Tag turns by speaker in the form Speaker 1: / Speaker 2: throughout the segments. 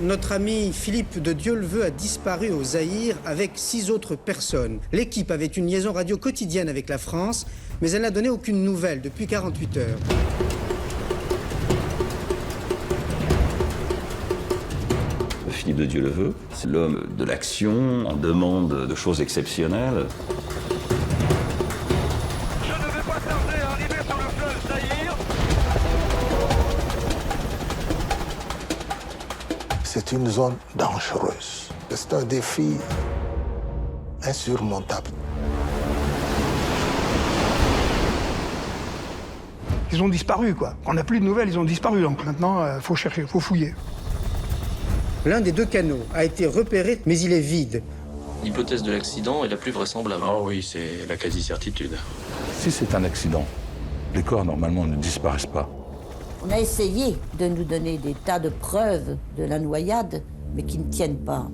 Speaker 1: notre ami Philippe de Dieuleveux a disparu au Zaïre avec 6 autres personnes. L'équipe avait une liaison radio quotidienne avec la France, mais elle n'a donné aucune nouvelle depuis 48 heures.
Speaker 2: Philippe de Dieuleveux, c'est l'homme de l'action, en demande de choses exceptionnelles.
Speaker 3: Je ne vais pas tarder à arriver sur le fleuve Zaïre.
Speaker 4: C'est une zone dangereuse. C'est un défi insurmontable.
Speaker 5: Ils ont disparu, quoi. On n'a plus de nouvelles, ils ont disparu. Donc maintenant, il faut chercher, il faut fouiller.
Speaker 1: L'un des 2 canaux a été repéré, mais il est vide.
Speaker 6: L'hypothèse de l'accident est la plus vraisemblable.
Speaker 7: Oh oui, c'est la quasi-certitude.
Speaker 8: Si c'est un accident, les corps normalement ne disparaissent pas.
Speaker 9: On a essayé de nous donner des tas de preuves de la noyade, mais qui ne tiennent pas.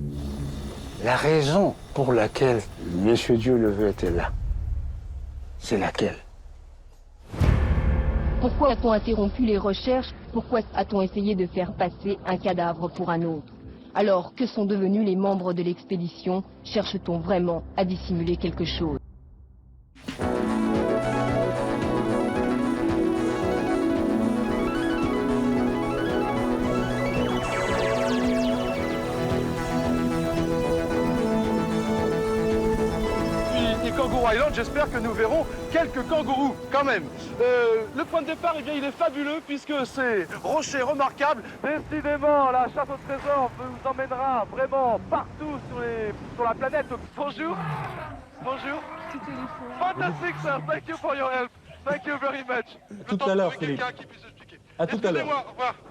Speaker 10: La raison pour laquelle M. Dieuleveux était là, c'est laquelle?
Speaker 11: Pourquoi a-t-on interrompu les recherches? Pourquoi a-t-on essayé de faire passer un cadavre pour un autre? Alors, que sont devenus les membres de l'expédition? Cherche-t-on vraiment à dissimuler quelque chose?
Speaker 3: Kangourou Island, j'espère que nous verrons quelques kangourous quand même. Le point de départ, eh bien, il est fabuleux puisque c'est rocher remarquable. Décidément, la chasse au trésor nous emmènera vraiment partout sur la planète. Bonjour. Bonjour. Fantastique, sir. Thank you for your help. Thank you very much.
Speaker 12: Tout à l'heure, Philippe. À tout à l'heure.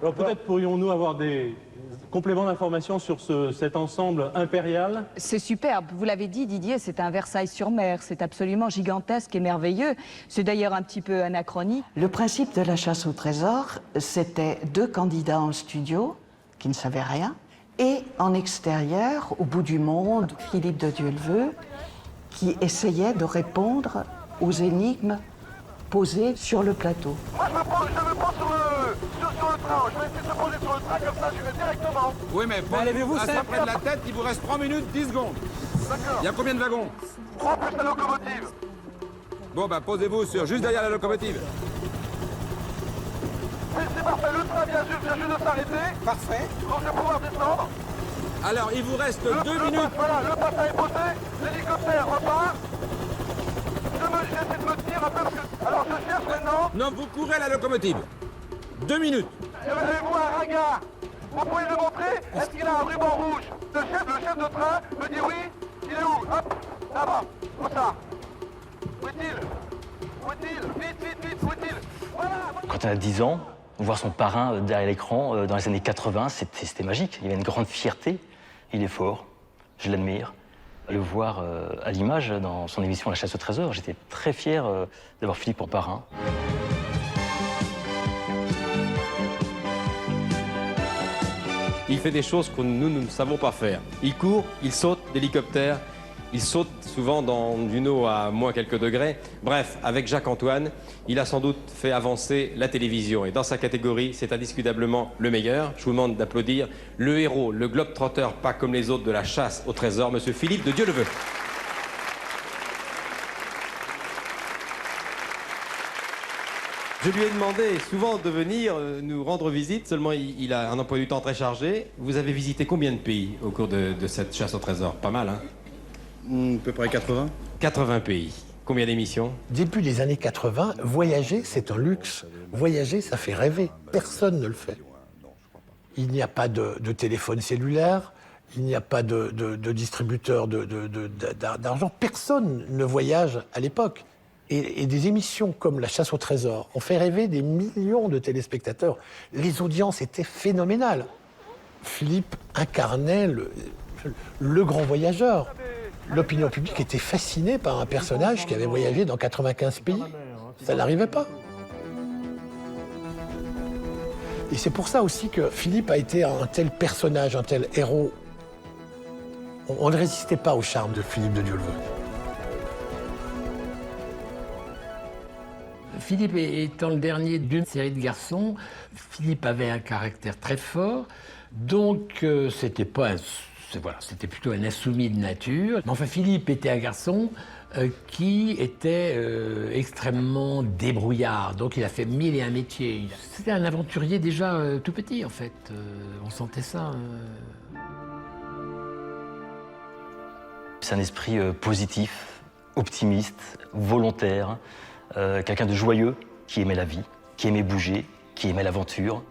Speaker 12: Alors peut-être pourrions-nous avoir des compléments d'information sur cet ensemble impérial?
Speaker 13: C'est superbe, vous l'avez dit Didier, c'est un Versailles-sur-Mer, c'est absolument gigantesque et merveilleux. C'est d'ailleurs un petit peu anachronique.
Speaker 14: Le principe de la chasse au trésor, c'était 2 candidats en studio qui ne savaient rien, et en extérieur, au bout du monde, Philippe de Dieuleveux, qui essayait de répondre aux énigmes posées sur le plateau.
Speaker 3: Moi, je me prends sur le train. Je vais essayer de se poser sur le train, comme ça, je vais directement.
Speaker 15: Oui, mais levez-vous ça près de la tête, il vous reste 3 minutes, 10 secondes.
Speaker 3: D'accord.
Speaker 15: Il y a combien de wagons?
Speaker 3: 3 plus la locomotive.
Speaker 15: Bon, bah, posez-vous juste derrière la locomotive.
Speaker 3: C'est parfait, le train vient juste de s'arrêter.
Speaker 15: Parfait.
Speaker 3: Donc, je vais pouvoir descendre.
Speaker 15: Alors, il vous reste 2 minutes.
Speaker 3: Voilà, le passage est posé, l'hélicoptère repart. J'essaie de me tenir un peu parce que... Alors, je cherche maintenant.
Speaker 15: Non, vous courez à la locomotive. 2 minutes.
Speaker 3: Je vais voir un gars. Vous pouvez le montrer? Est-ce qu'il a un ruban rouge? Le chef de train me dit oui. Il est où? Hop, là-bas. Où ça? Où est-il? Où est-il? Vite, où est-il? Voilà.
Speaker 6: Quand on a 10 ans, voir son parrain derrière l'écran dans les années 80, c'était magique. Il y avait une grande fierté. Il est fort, je l'admire. Le voir à l'image dans son émission La chasse au trésor, j'étais très fier d'avoir Philippe pour parrain.
Speaker 16: Il fait des choses que nous ne savons pas faire. Il court, il saute d'hélicoptère, il saute souvent d'une eau à moins quelques degrés. Bref, avec Jacques-Antoine, il a sans doute fait avancer la télévision. Et dans sa catégorie, c'est indiscutablement le meilleur. Je vous demande d'applaudir le héros, le globe-trotteur, pas comme les autres de la chasse au trésor, monsieur Philippe de Dieuleveux. Je lui ai demandé souvent de venir nous rendre visite, seulement il a un emploi du temps très chargé. Vous avez visité combien de pays au cours de cette chasse au trésor? Pas mal, hein?
Speaker 17: À peu près 80.
Speaker 16: 80 pays. Combien d'émissions?
Speaker 4: Début des années 80, voyager, c'est un luxe. Voyager, ça fait rêver. Personne ne le fait. Il n'y a pas de téléphone cellulaire, il n'y a pas de distributeur d'argent. Personne ne voyage à l'époque. Et des émissions comme La chasse au trésor ont fait rêver des millions de téléspectateurs. Les audiences étaient phénoménales. Philippe incarnait le grand voyageur. L'opinion publique était fascinée par un personnage qui avait voyagé dans 95 pays. Ça n'arrivait pas. Et c'est pour ça aussi que Philippe a été un tel personnage, un tel héros. On ne résistait pas au charme de Philippe de Dieuleveux. Philippe étant le dernier d'une série de garçons, Philippe avait un caractère très fort, donc c'était plutôt un insoumis de nature. Mais enfin, Philippe était un garçon qui était extrêmement débrouillard, donc il a fait 1001 métiers. C'était un aventurier déjà tout petit, en fait. On sentait ça.
Speaker 6: C'est un esprit positif, optimiste, volontaire, quelqu'un de joyeux, qui aimait la vie, qui aimait bouger, qui aimait l'aventure.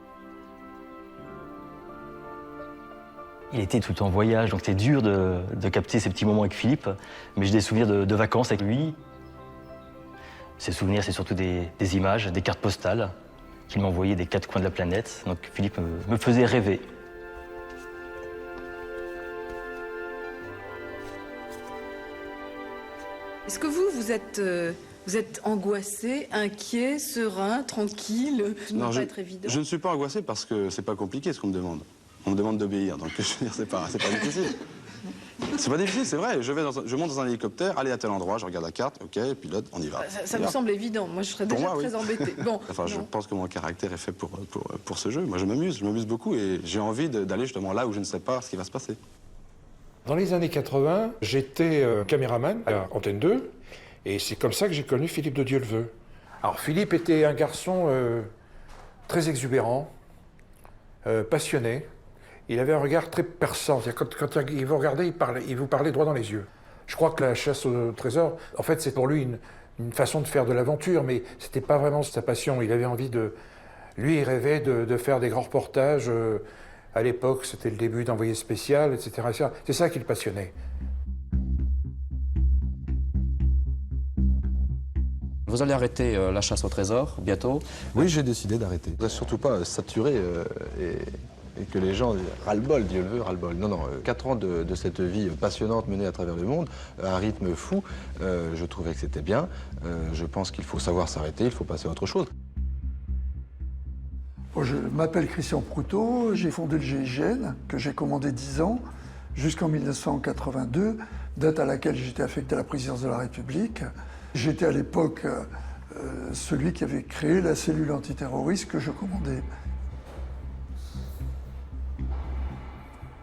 Speaker 6: Il était tout le temps en voyage, donc c'était dur de capter ces petits moments avec Philippe, mais j'ai des souvenirs de vacances avec lui. Ces souvenirs, c'est surtout des images, des cartes postales qu'il m'envoyait des 4 coins de la planète. Donc Philippe me faisait rêver.
Speaker 18: Est-ce que vous êtes angoissé, inquiet, serein, tranquille? Ça ne doit pas être évident.
Speaker 17: Je ne suis pas angoissé parce que c'est pas compliqué ce qu'on me demande. On me demande d'obéir, donc je veux dire, c'est pas difficile. C'est pas difficile, c'est vrai. Je monte dans un hélicoptère, aller à tel endroit, je regarde la carte, ok, pilote, on y va.
Speaker 18: Ça me semble évident. Moi, je serais déjà très embêtée. Bon,
Speaker 17: enfin, je pense que mon caractère est fait pour ce jeu. Moi, je m'amuse beaucoup et j'ai envie d'aller justement là où je ne sais pas ce qui va se passer.
Speaker 19: Dans les années 80, j'étais caméraman à Antenne 2, et c'est comme ça que j'ai connu Philippe de Dieuleveux. Alors, Philippe était un garçon très exubérant, passionné. Il avait un regard très perçant. Quand il vous regardait, il vous parlait droit dans les yeux. Je crois que la chasse au trésor, en fait, c'est pour lui une façon de faire de l'aventure, mais c'était pas vraiment sa passion. Il avait envie de... Lui, il rêvait de faire des grands reportages. À l'époque, c'était le début d'Envoyé spécial, etc. C'est ça qui le passionnait.
Speaker 20: Vous allez arrêter la chasse au trésor bientôt?
Speaker 21: Oui, j'ai décidé d'arrêter. Je ne voudrais surtout pas saturer et que les gens ras-le-bol, Dieuleveux, ras-le-bol. Non, 4 ans de cette vie passionnante menée à travers le monde, à un rythme fou, je trouvais que c'était bien. Je pense qu'il faut savoir s'arrêter, il faut passer à autre chose.
Speaker 22: Je m'appelle Christian Proutot, j'ai fondé le GIGN, que j'ai commandé 10 ans, jusqu'en 1982, date à laquelle j'étais affecté à la présidence de la République. J'étais à l'époque celui qui avait créé la cellule antiterroriste que je commandais.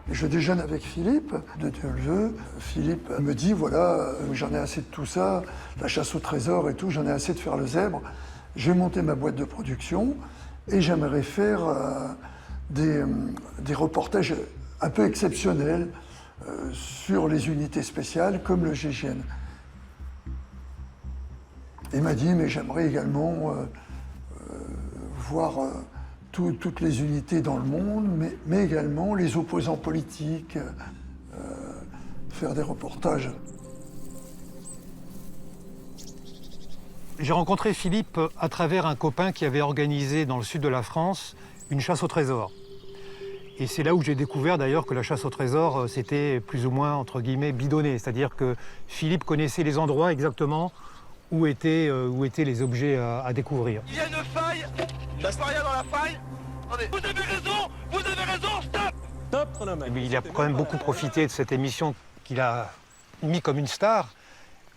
Speaker 22: Je déjeune avec Philippe de Dieuleveux. Philippe me dit, voilà, j'en ai assez de tout ça, la chasse au trésor et tout, j'en ai assez de faire le zèbre. J'ai monté ma boîte de production et j'aimerais faire des reportages un peu exceptionnels sur les unités spéciales comme le GIGN. Il m'a dit, mais j'aimerais également voir toutes les unités dans le monde, mais également les opposants politiques, faire des reportages.
Speaker 23: J'ai rencontré Philippe à travers un copain qui avait organisé dans le sud de la France une chasse au trésor. Et c'est là où j'ai découvert d'ailleurs que la chasse au trésor, c'était plus ou moins, entre guillemets, bidonné. C'est-à-dire que Philippe connaissait les endroits exactement où étaient les objets à découvrir.
Speaker 3: Il y a une faille, il ne passe rien dans la faille. Attendez, vous avez raison, stop!
Speaker 23: Stop, chronomètre. Il a quand même beaucoup profité de cette émission qu'il a mis comme une star.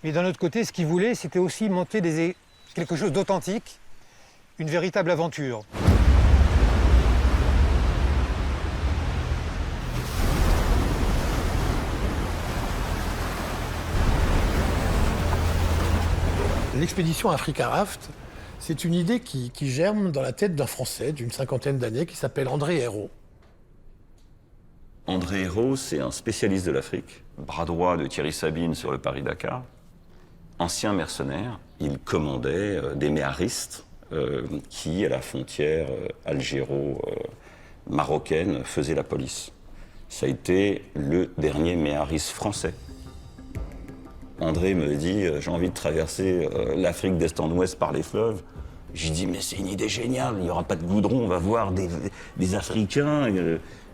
Speaker 23: Mais d'un autre côté, ce qu'il voulait, c'était aussi monter quelque chose d'authentique, une véritable aventure.
Speaker 4: L'expédition Africa Raft, c'est une idée qui germe dans la tête d'un Français d'une 50aine d'années qui s'appelle André Hérault.
Speaker 2: André Hérault, c'est un spécialiste de l'Afrique, bras droit de Thierry Sabine sur le Paris-Dakar. Ancien mercenaire, il commandait des méharistes qui, à la frontière algéro-marocaine, faisaient la police. Ça a été le dernier méhariste français. André me dit, j'ai envie de traverser l'Afrique d'est en ouest par les fleuves. J'ai dit, mais c'est une idée géniale, il n'y aura pas de goudron, on va voir des Africains,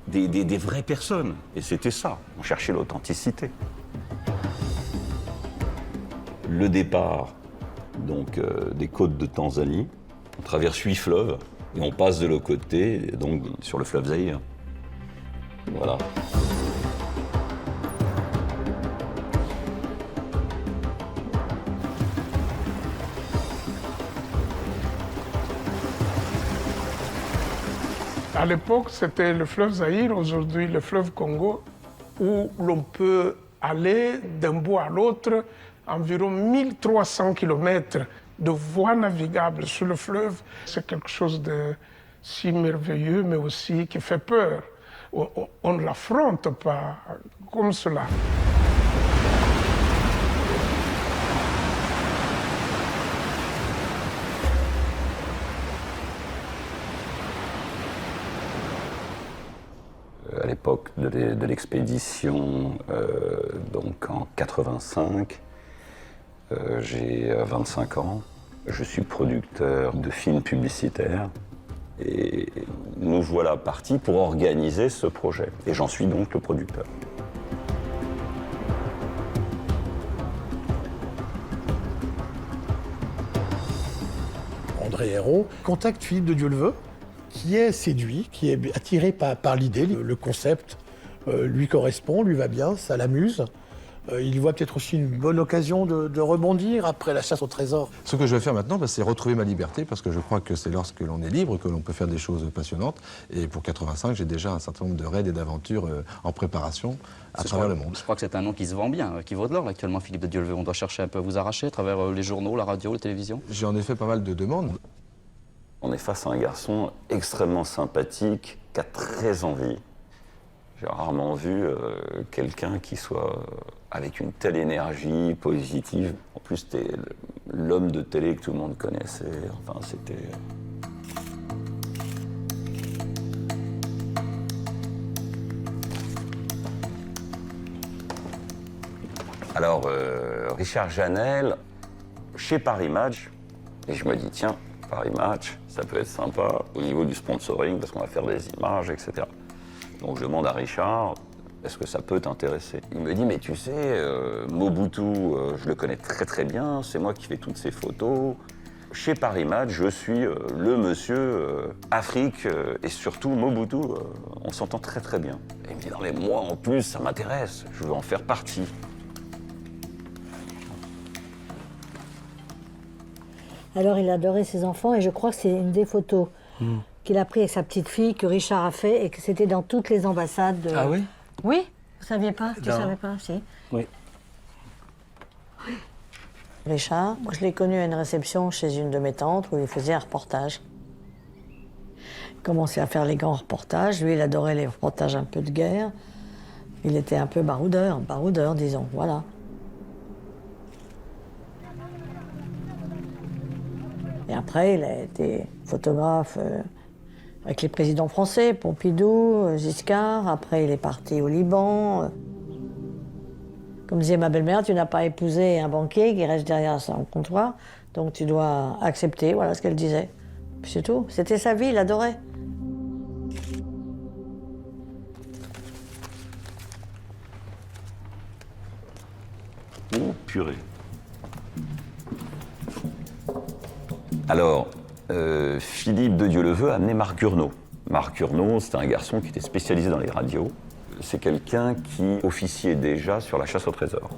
Speaker 2: des vraies personnes. Et c'était ça, on cherchait l'authenticité. Le départ donc, des côtes de Tanzanie, on traverse 8 fleuves et on passe de l'autre côté, donc sur le fleuve Zaïre. Voilà.
Speaker 1: À l'époque, c'était le fleuve Zaïre, aujourd'hui le fleuve Congo, où l'on peut aller d'un bout à l'autre, environ 1300 km de voies navigables sur le fleuve. C'est quelque chose de si merveilleux, mais aussi qui fait peur. On ne l'affronte pas comme cela.
Speaker 2: À l'époque de l'expédition, donc en 85, j'ai 25 ans. Je suis producteur de films publicitaires et nous voilà partis pour organiser ce projet. Et j'en suis donc le producteur.
Speaker 4: André Hérault contacte Philippe de Dieuleveult, qui est séduit, qui est attiré par l'idée, le concept lui correspond, lui va bien, ça l'amuse. Il voit peut-être aussi une bonne occasion de rebondir après la chasse au trésor.
Speaker 21: Ce que je vais faire maintenant, c'est retrouver ma liberté, parce que je crois que c'est lorsque l'on est libre que l'on peut faire des choses passionnantes. Et pour 85, j'ai déjà un certain nombre de raids et d'aventures en préparation à travers le monde.
Speaker 20: Je crois que c'est un nom qui se vend bien, qui vaut de l'or actuellement, Philippe de Dieuleveult. On doit chercher un peu à vous arracher à travers les journaux, la radio, la télévision.
Speaker 21: J'ai en effet pas mal de demandes.
Speaker 2: On est face à un garçon extrêmement sympathique, qui a très envie. J'ai rarement vu quelqu'un qui soit avec une telle énergie positive. En plus, c'était l'homme de télé que tout le monde connaissait. Enfin, c'était... Alors, Richard Janel, chez Paris Match, et je me dis, tiens, Paris Match, ça peut être sympa au niveau du sponsoring, parce qu'on va faire des images, etc. Donc je demande à Richard, est-ce que ça peut t'intéresser? Il me dit, mais tu sais, Mobutu, je le connais très très bien, c'est moi qui fais toutes ces photos. Chez Paris Match, je suis le monsieur Afrique et surtout Mobutu, on s'entend très très bien. Et il me dit, non mais moi en plus, ça m'intéresse, je veux en faire partie.
Speaker 5: Alors il adorait ses enfants et je crois que c'est une des photos qu'il a pris avec sa petite fille que Richard a fait et que c'était dans toutes les ambassades.
Speaker 6: Ah oui?
Speaker 5: Oui, vous saviez pas? Tu
Speaker 6: Non.
Speaker 5: savais pas? Si.
Speaker 6: Oui.
Speaker 5: Richard, moi je l'ai connu à une réception chez une de mes tantes où il faisait un reportage. Il commençait à faire les grands reportages. Lui, il adorait les reportages un peu de guerre. Il était un peu baroudeur, disons, voilà. Et après, il a été photographe avec les présidents français, Pompidou, Giscard. Après, il est parti au Liban. Comme disait ma belle-mère, tu n'as pas épousé un banquier qui reste derrière son comptoir, donc tu dois accepter, voilà ce qu'elle disait. Puis c'est tout. C'était sa vie, il adorait.
Speaker 2: Oh, purée. Alors, Philippe de Dieuleveult a amené Marc Gurnot. Marc Gurnot, c'était un garçon qui était spécialisé dans les radios. C'est quelqu'un qui officiait déjà sur la chasse au trésor.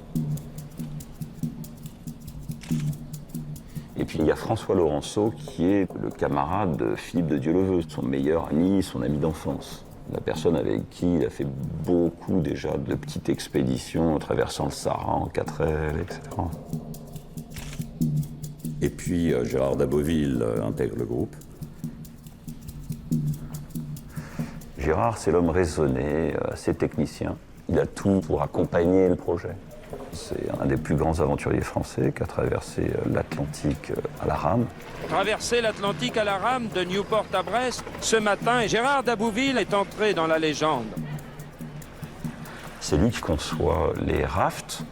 Speaker 2: Et puis il y a François Laurenceau, qui est le camarade de Philippe de Dieuleveult, son meilleur ami, son ami d'enfance. La personne avec qui il a fait beaucoup déjà de petites expéditions en traversant le Sahara en 4L, etc. Et puis Gérard Daboville intègre le groupe. Gérard, c'est l'homme raisonné, assez technicien. Il a tout pour accompagner le projet. C'est un des plus grands aventuriers français qui a traversé l'Atlantique à la rame.
Speaker 7: Traverser l'Atlantique à la rame de Newport à Brest ce matin et Gérard Dabouville est entré dans la légende.
Speaker 2: C'est lui qui conçoit les rafts.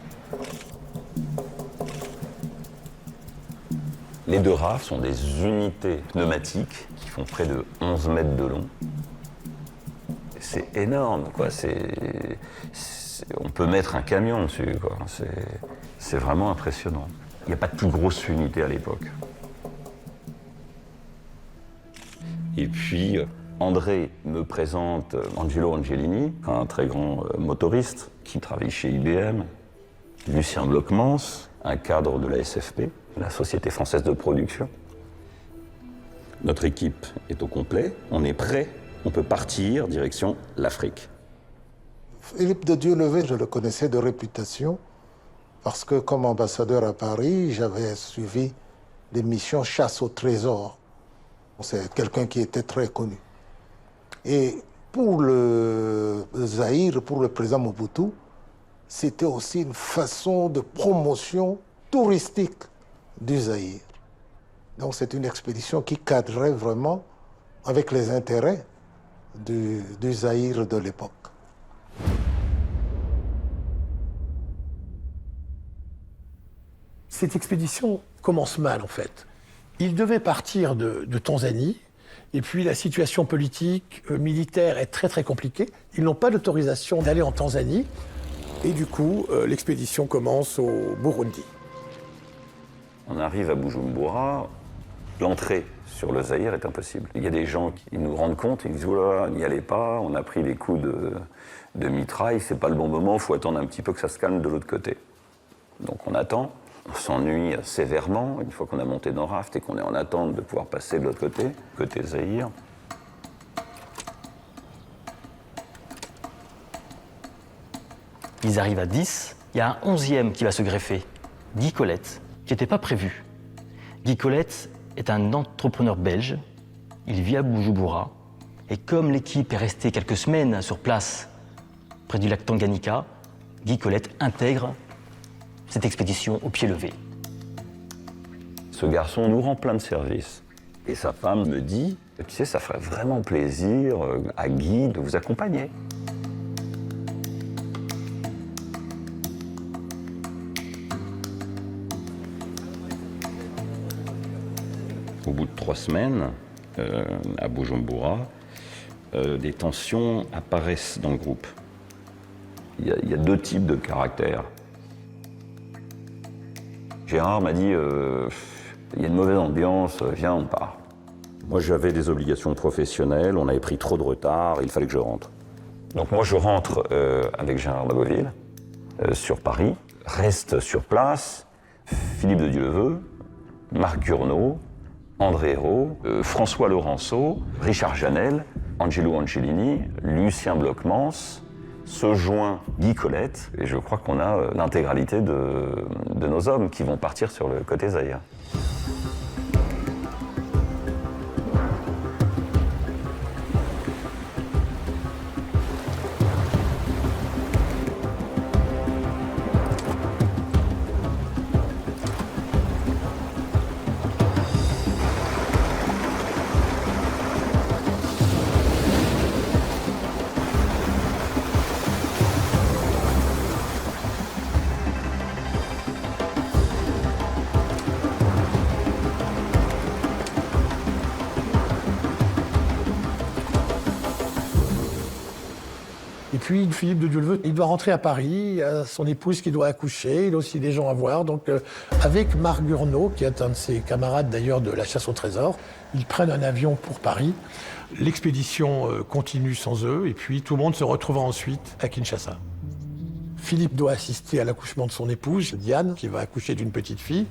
Speaker 2: Les deux rafts sont des unités pneumatiques qui font près de 11 mètres de long. C'est énorme, quoi. On peut mettre un camion dessus, quoi. C'est vraiment impressionnant. Il n'y a pas de plus grosse unité à l'époque. Et puis, André me présente Angelo Angelini, un très grand motoriste qui travaille chez IBM. Lucien Blockmans, un cadre de la SFP, la Société Française de Production. Notre équipe est au complet, on est prêt. on peut partir direction l'Afrique.
Speaker 8: Philippe de Dieulevé, je le connaissais de réputation parce que comme ambassadeur à Paris, j'avais suivi des missions chasse au trésor. C'est quelqu'un qui était très connu. Et pour le Zaïre, pour le président Mobutu, c'était aussi une façon de promotion touristique du Zaïre. Donc c'est une expédition qui cadrait vraiment avec les intérêts du Zaïre de l'époque.
Speaker 4: Cette expédition commence mal, en fait. Ils devaient partir de Tanzanie, et puis la situation politique, militaire est très très compliquée. Ils n'ont pas d'autorisation d'aller en Tanzanie, et du coup, l'expédition commence au Burundi.
Speaker 2: On arrive à Bujumbura, l'entrée sur le Zaïre est impossible. Il y a des gens qui nous rendent compte, ils disent « Oh là, n'y allez pas, on a pris des coups de mitraille, c'est pas le bon moment, il faut attendre un petit peu que ça se calme de l'autre côté. » Donc on attend, on s'ennuie sévèrement, une fois qu'on a monté nos rafts et qu'on est en attente de pouvoir passer de l'autre côté Zaïre.
Speaker 6: Ils arrivent à 10, il y a un 11e qui va se greffer, Guy Colette, qui n'était pas prévu. Guy Colette est un entrepreneur belge, il vit à Bujumbura, et comme l'équipe est restée quelques semaines sur place, près du lac Tanganyika, Guy Colette intègre cette expédition au pied levé.
Speaker 2: Ce garçon nous rend plein de services. Et sa femme me dit, tu sais, ça ferait vraiment plaisir à Guy de vous accompagner. Au bout de 3 semaines, à Bujumbura, des tensions apparaissent dans le groupe. Il y a 2 types de caractères. Gérard m'a dit, il y a une mauvaise ambiance, viens, on part. Moi, j'avais des obligations professionnelles, on avait pris trop de retard, il fallait que je rentre. Donc moi, je rentre avec Gérard Daboville sur Paris, reste sur place Philippe de Dieulevé, Marc Gurnot, André Hérault, François Laurenceau, Richard Janel, Angelo Angelini, Lucien Blockmans, se joint Guy Colette, et je crois qu'on a l'intégralité de nos hommes qui vont partir sur le côté Zaïre.
Speaker 4: Et puis Philippe de Dieulevé, il doit rentrer à Paris, il a son épouse qui doit accoucher, il a aussi des gens à voir. Donc avec Marc Gurnot, qui est un de ses camarades d'ailleurs de la chasse au trésor, ils prennent un avion pour Paris. L'expédition continue sans eux, et puis tout le monde se retrouvera ensuite à Kinshasa. Philippe doit assister à l'accouchement de son épouse, Diane, qui va accoucher d'une petite fille.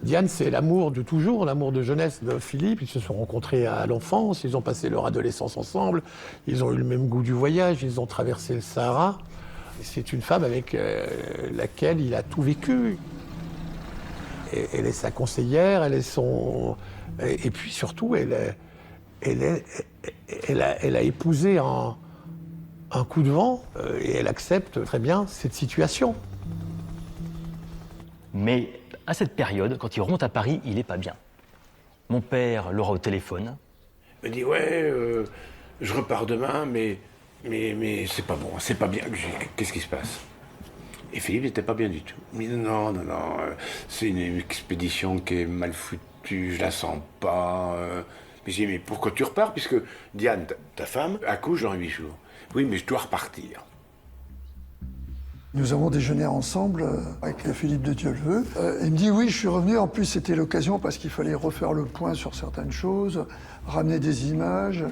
Speaker 4: Diane, c'est l'amour de toujours, l'amour de jeunesse de Philippe. Ils se sont rencontrés à l'enfance, ils ont passé leur adolescence ensemble, ils ont eu le même goût du voyage, ils ont traversé le Sahara. C'est une femme avec laquelle il a tout vécu. Elle est sa conseillère, elle est son... Et puis surtout, elle a épousé un coup de vent et elle accepte très bien cette situation.
Speaker 6: Mais à cette période, quand il remonte à Paris, il n'est pas bien. Mon père l'aura au téléphone.
Speaker 19: Il me dit, ouais, je repars demain, mais c'est pas bon, c'est pas bien. Qu'est-ce qui se passe? Et Philippe n'était pas bien du tout. Il me dit, non, c'est une expédition qui est mal foutue, je la sens pas. Mais j'ai dit, mais pourquoi tu repars? Puisque Diane, ta femme, accouche dans 8 jours. Oui, mais je dois repartir.
Speaker 22: Nous avons déjeuné ensemble avec Philippe de Dieulevé. Il me dit oui, je suis revenu. En plus, c'était l'occasion parce qu'il fallait refaire le point sur certaines choses, ramener des images.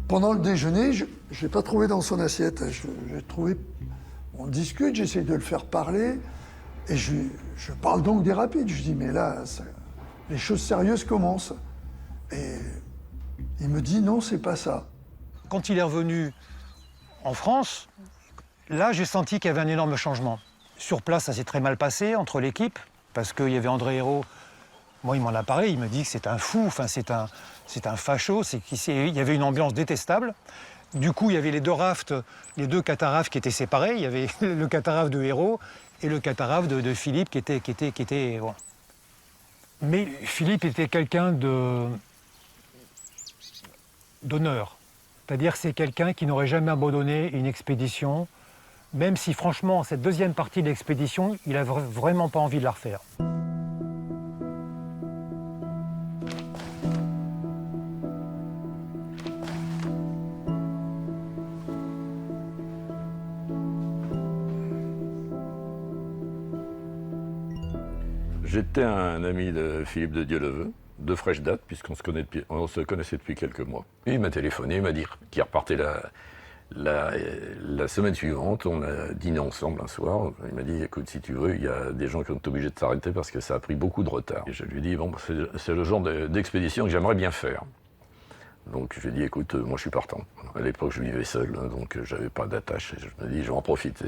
Speaker 22: Pendant le déjeuner, je n'ai pas trouvé dans son assiette. J'ai trouvé... On discute, j'essaie de le faire parler. Et je parle donc des rapides. Je dis, mais là, les choses sérieuses commencent. Et il me dit, non, c'est pas ça.
Speaker 23: quand il est revenu en France, là, j'ai senti qu'il y avait un énorme changement. Sur place, ça s'est très mal passé entre l'équipe, parce qu'il y avait André Hérault. Moi, il m'en a parlé, il me dit que c'est un fou, enfin, c'est un facho, il y avait une ambiance détestable. Du coup, il y avait les deux rafts, les deux catarafes qui étaient séparés. Il y avait le cataraphe de Hérault et le cataraphe de Philippe qui était voilà. Mais Philippe était quelqu'un d'honneur. C'est-à-dire c'est quelqu'un qui n'aurait jamais abandonné une expédition, même si franchement, cette deuxième partie de l'expédition, il n'a vraiment pas envie de la refaire.
Speaker 9: J'étais un ami de Philippe de Dieuleveux, de fraîche date, puisqu'on se connaissait depuis quelques mois. Et il m'a téléphoné, il m'a dit qu'il repartait la semaine suivante. On a dîné ensemble un soir. Il m'a dit, écoute, si tu veux, il y a des gens qui ont été obligés de s'arrêter parce que ça a pris beaucoup de retard. Et je lui ai dit, bon, c'est le genre d'expédition que j'aimerais bien faire. Donc je lui ai dit, écoute, moi je suis partant. À l'époque, je vivais seul, donc j'avais pas d'attache. Je me dis, je vais en profiter.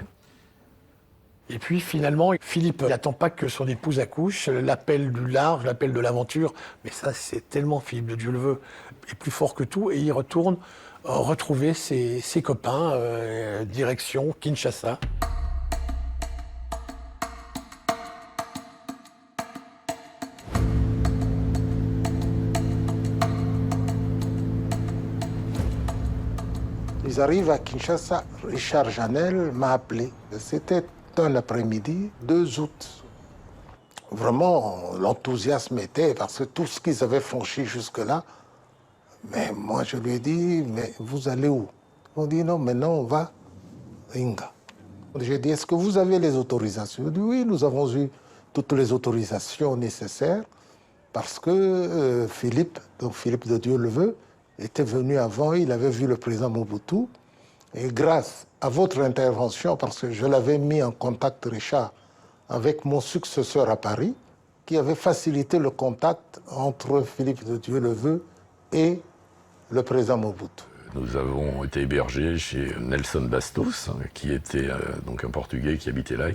Speaker 4: Et puis finalement, Philippe n'attend pas que son épouse accouche, l'appel du large, l'appel de l'aventure, mais ça c'est tellement Philippe de Dieuleveux est plus fort que tout, et il retourne retrouver ses copains, direction Kinshasa.
Speaker 8: Ils arrivent à Kinshasa, Richard Janel m'a appelé. C'était un après-midi, 2 août. Vraiment, l'enthousiasme était, parce que tout ce qu'ils avaient franchi jusque-là, mais moi je lui ai dit, mais vous allez où? Ils m'ont dit, non, maintenant on va à Inga. J'ai dit, est-ce que vous avez les autorisations? Ils ont dit, oui, nous avons eu toutes les autorisations nécessaires, parce que Philippe de Dieuleveux, était venu avant, il avait vu le président Mobutu, et grâce à votre intervention, parce que je l'avais mis en contact, Richard, avec mon successeur à Paris, qui avait facilité le contact entre Philippe de Dieuleveux et le président Mobutu.
Speaker 9: Nous avons été hébergés chez Nelson Bastos, qui était donc un Portugais qui habitait là.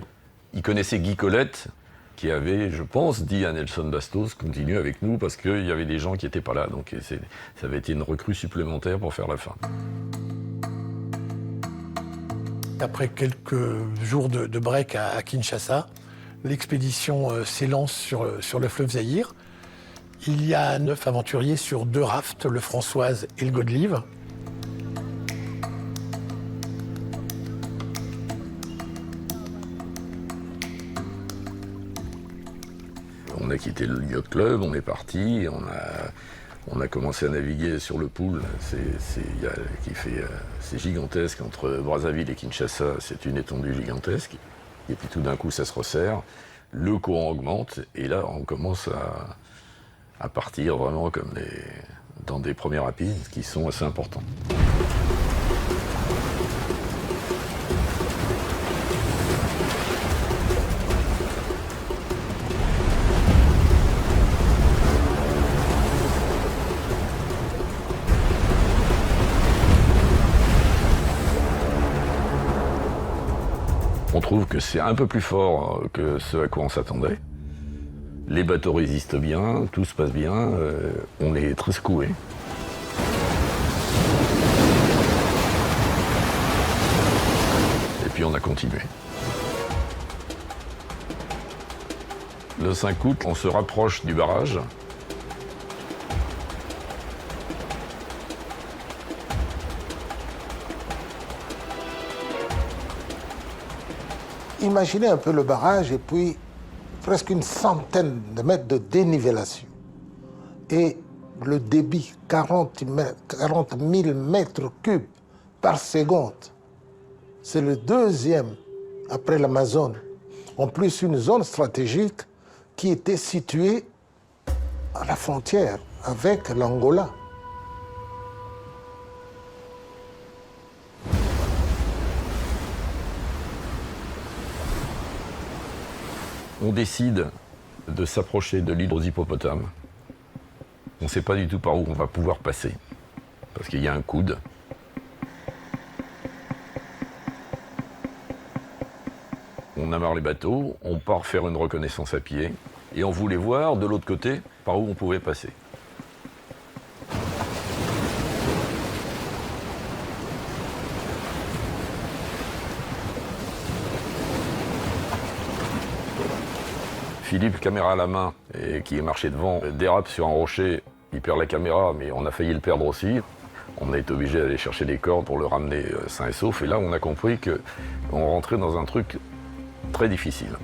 Speaker 9: Il connaissait Guy Colette, qui avait, je pense, dit à Nelson Bastos, continue avec nous, parce qu'il y avait des gens qui n'étaient pas là. Donc ça avait été une recrue supplémentaire pour faire la fin.
Speaker 4: Après quelques jours de break à Kinshasa, l'expédition s'élance sur le fleuve Zaïre. Il y a 9 aventuriers sur 2 rafts, le Françoise et le Godelieve.
Speaker 9: On a quitté le yacht club, on est parti, on a commencé à naviguer sur le Pool. C'est gigantesque entre Brazzaville et Kinshasa, c'est une étendue gigantesque. Et puis tout d'un coup, ça se resserre, le courant augmente, et là, on commence à partir vraiment comme dans des premiers rapides qui sont assez importants. On trouve que c'est un peu plus fort que ce à quoi on s'attendait. Les bateaux résistent bien, tout se passe bien, on est très secoué. Et puis on a continué. Le 5 août, on se rapproche du barrage.
Speaker 8: Imaginez un peu le barrage et puis presque une centaine de mètres de dénivellation. Et le débit, 40 000 mètres cubes par seconde. C'est le deuxième après l'Amazone. En plus, une zone stratégique qui était située à la frontière avec l'Angola.
Speaker 9: On décide de s'approcher de l'île aux hippopotames. On ne sait pas du tout par où on va pouvoir passer, parce qu'il y a un coude. on amarre les bateaux, on part faire une reconnaissance à pied, et on voulait voir de l'autre côté par où on pouvait passer. Philippe, caméra à la main, et qui est marché devant, dérape sur un rocher, il perd la caméra, mais on a failli le perdre aussi. On a été obligé d'aller chercher des cordes pour le ramener sain et sauf, et là on a compris qu'on rentrait dans un truc très difficile.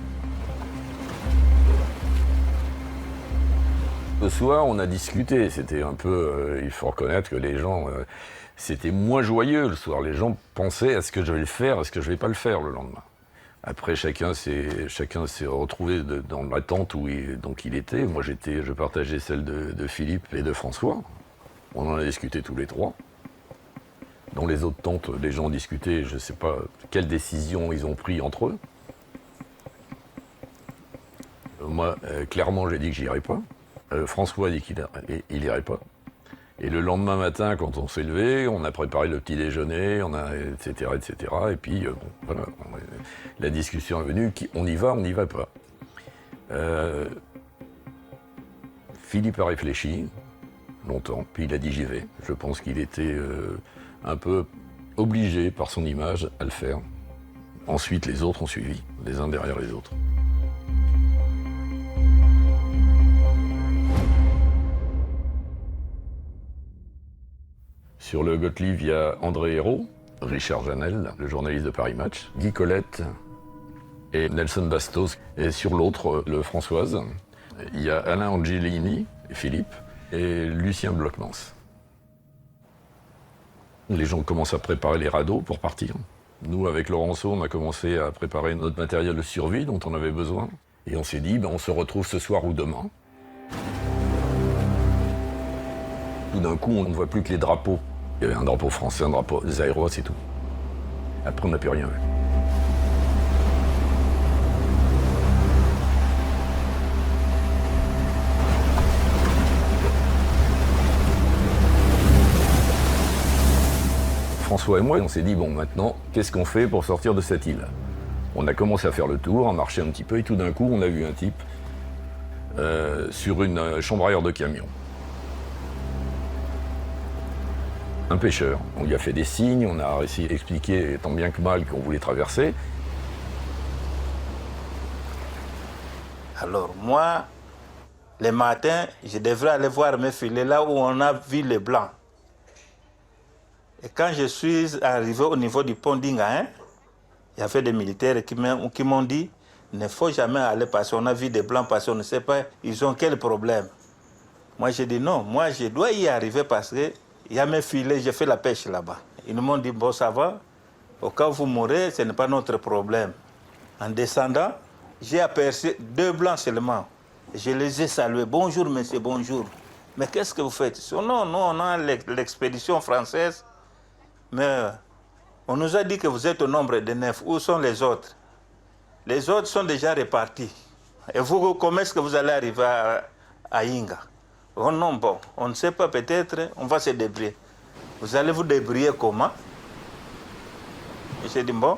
Speaker 9: Le soir, on a discuté, c'était un peu, il faut reconnaître que les gens, c'était moins joyeux le soir. Les gens pensaient, est-ce que je vais le faire, est-ce que je vais pas le faire le lendemain. Après, chacun s'est retrouvé dans la tente où il était. Moi, je partageais celle de Philippe et de François. On en a discuté tous les trois. Dans les autres tentes, les gens discutaient, je ne sais pas quelles décisions ils ont prises entre eux. Moi, clairement, j'ai dit que j'irais pas. François a dit qu'il n'irait pas. Et le lendemain matin, quand on s'est levé, on a préparé le petit déjeuner, etc., etc. Et puis, voilà, la discussion est venue, on y va pas. Philippe a réfléchi longtemps, puis il a dit j'y vais. Je pense qu'il était un peu obligé par son image à le faire. Ensuite, les autres ont suivi, les uns derrière les autres. Sur le Gottlieb, il y a André Hérault, Richard Janel, le journaliste de Paris Match, Guy Colette et Nelson Bastos. Et sur l'autre, le Françoise, il y a Alain Angelini, Philippe, et Lucien Blockmans. Les gens commencent à préparer les radeaux pour partir. Nous, avec Laurenceau, on a commencé à préparer notre matériel de survie dont on avait besoin. Et on s'est dit, on se retrouve ce soir ou demain. Tout d'un coup, on ne voit plus que les drapeaux. Il y avait un drapeau français, un drapeau zaïrois, c'est tout. Après, on n'a plus rien vu. François et moi, on s'est dit, bon, maintenant, qu'est-ce qu'on fait pour sortir de cette île? On a commencé à faire le tour, à marcher un petit peu, et tout d'un coup, on a vu un type sur une chambre à air de camion. Un pêcheur. On lui a fait des signes, on a essayé d'expliquer tant bien que mal qu'on voulait traverser.
Speaker 10: Alors moi, les matins, je devrais aller voir mes filets là où on a vu les Blancs. Et quand je suis arrivé au niveau du pont d'Ingahin, il y avait des militaires qui m'ont dit il ne faut jamais aller passer, on a vu des Blancs passer, on ne sait pas, ils ont quel problème. Moi j'ai dit non, moi je dois y arriver parce que il y a mes filets, j'ai fait la pêche là-bas. Ils m'ont dit, bon, ça va, au cas où vous mourrez, ce n'est pas notre problème. En descendant, j'ai aperçu 2 Blancs seulement. Je les ai salués. Bonjour, monsieur, bonjour. Mais qu'est-ce que vous faites? Non, non, on a l'expédition française, mais on nous a dit que vous êtes au nombre de 9. Où sont les autres? Les autres sont déjà répartis. Et vous, comment est-ce que vous allez arriver à Inga? Oh non, bon, on ne sait pas, peut-être, on va se débrouiller. Vous allez vous débrouiller comment? J'ai dit, bon,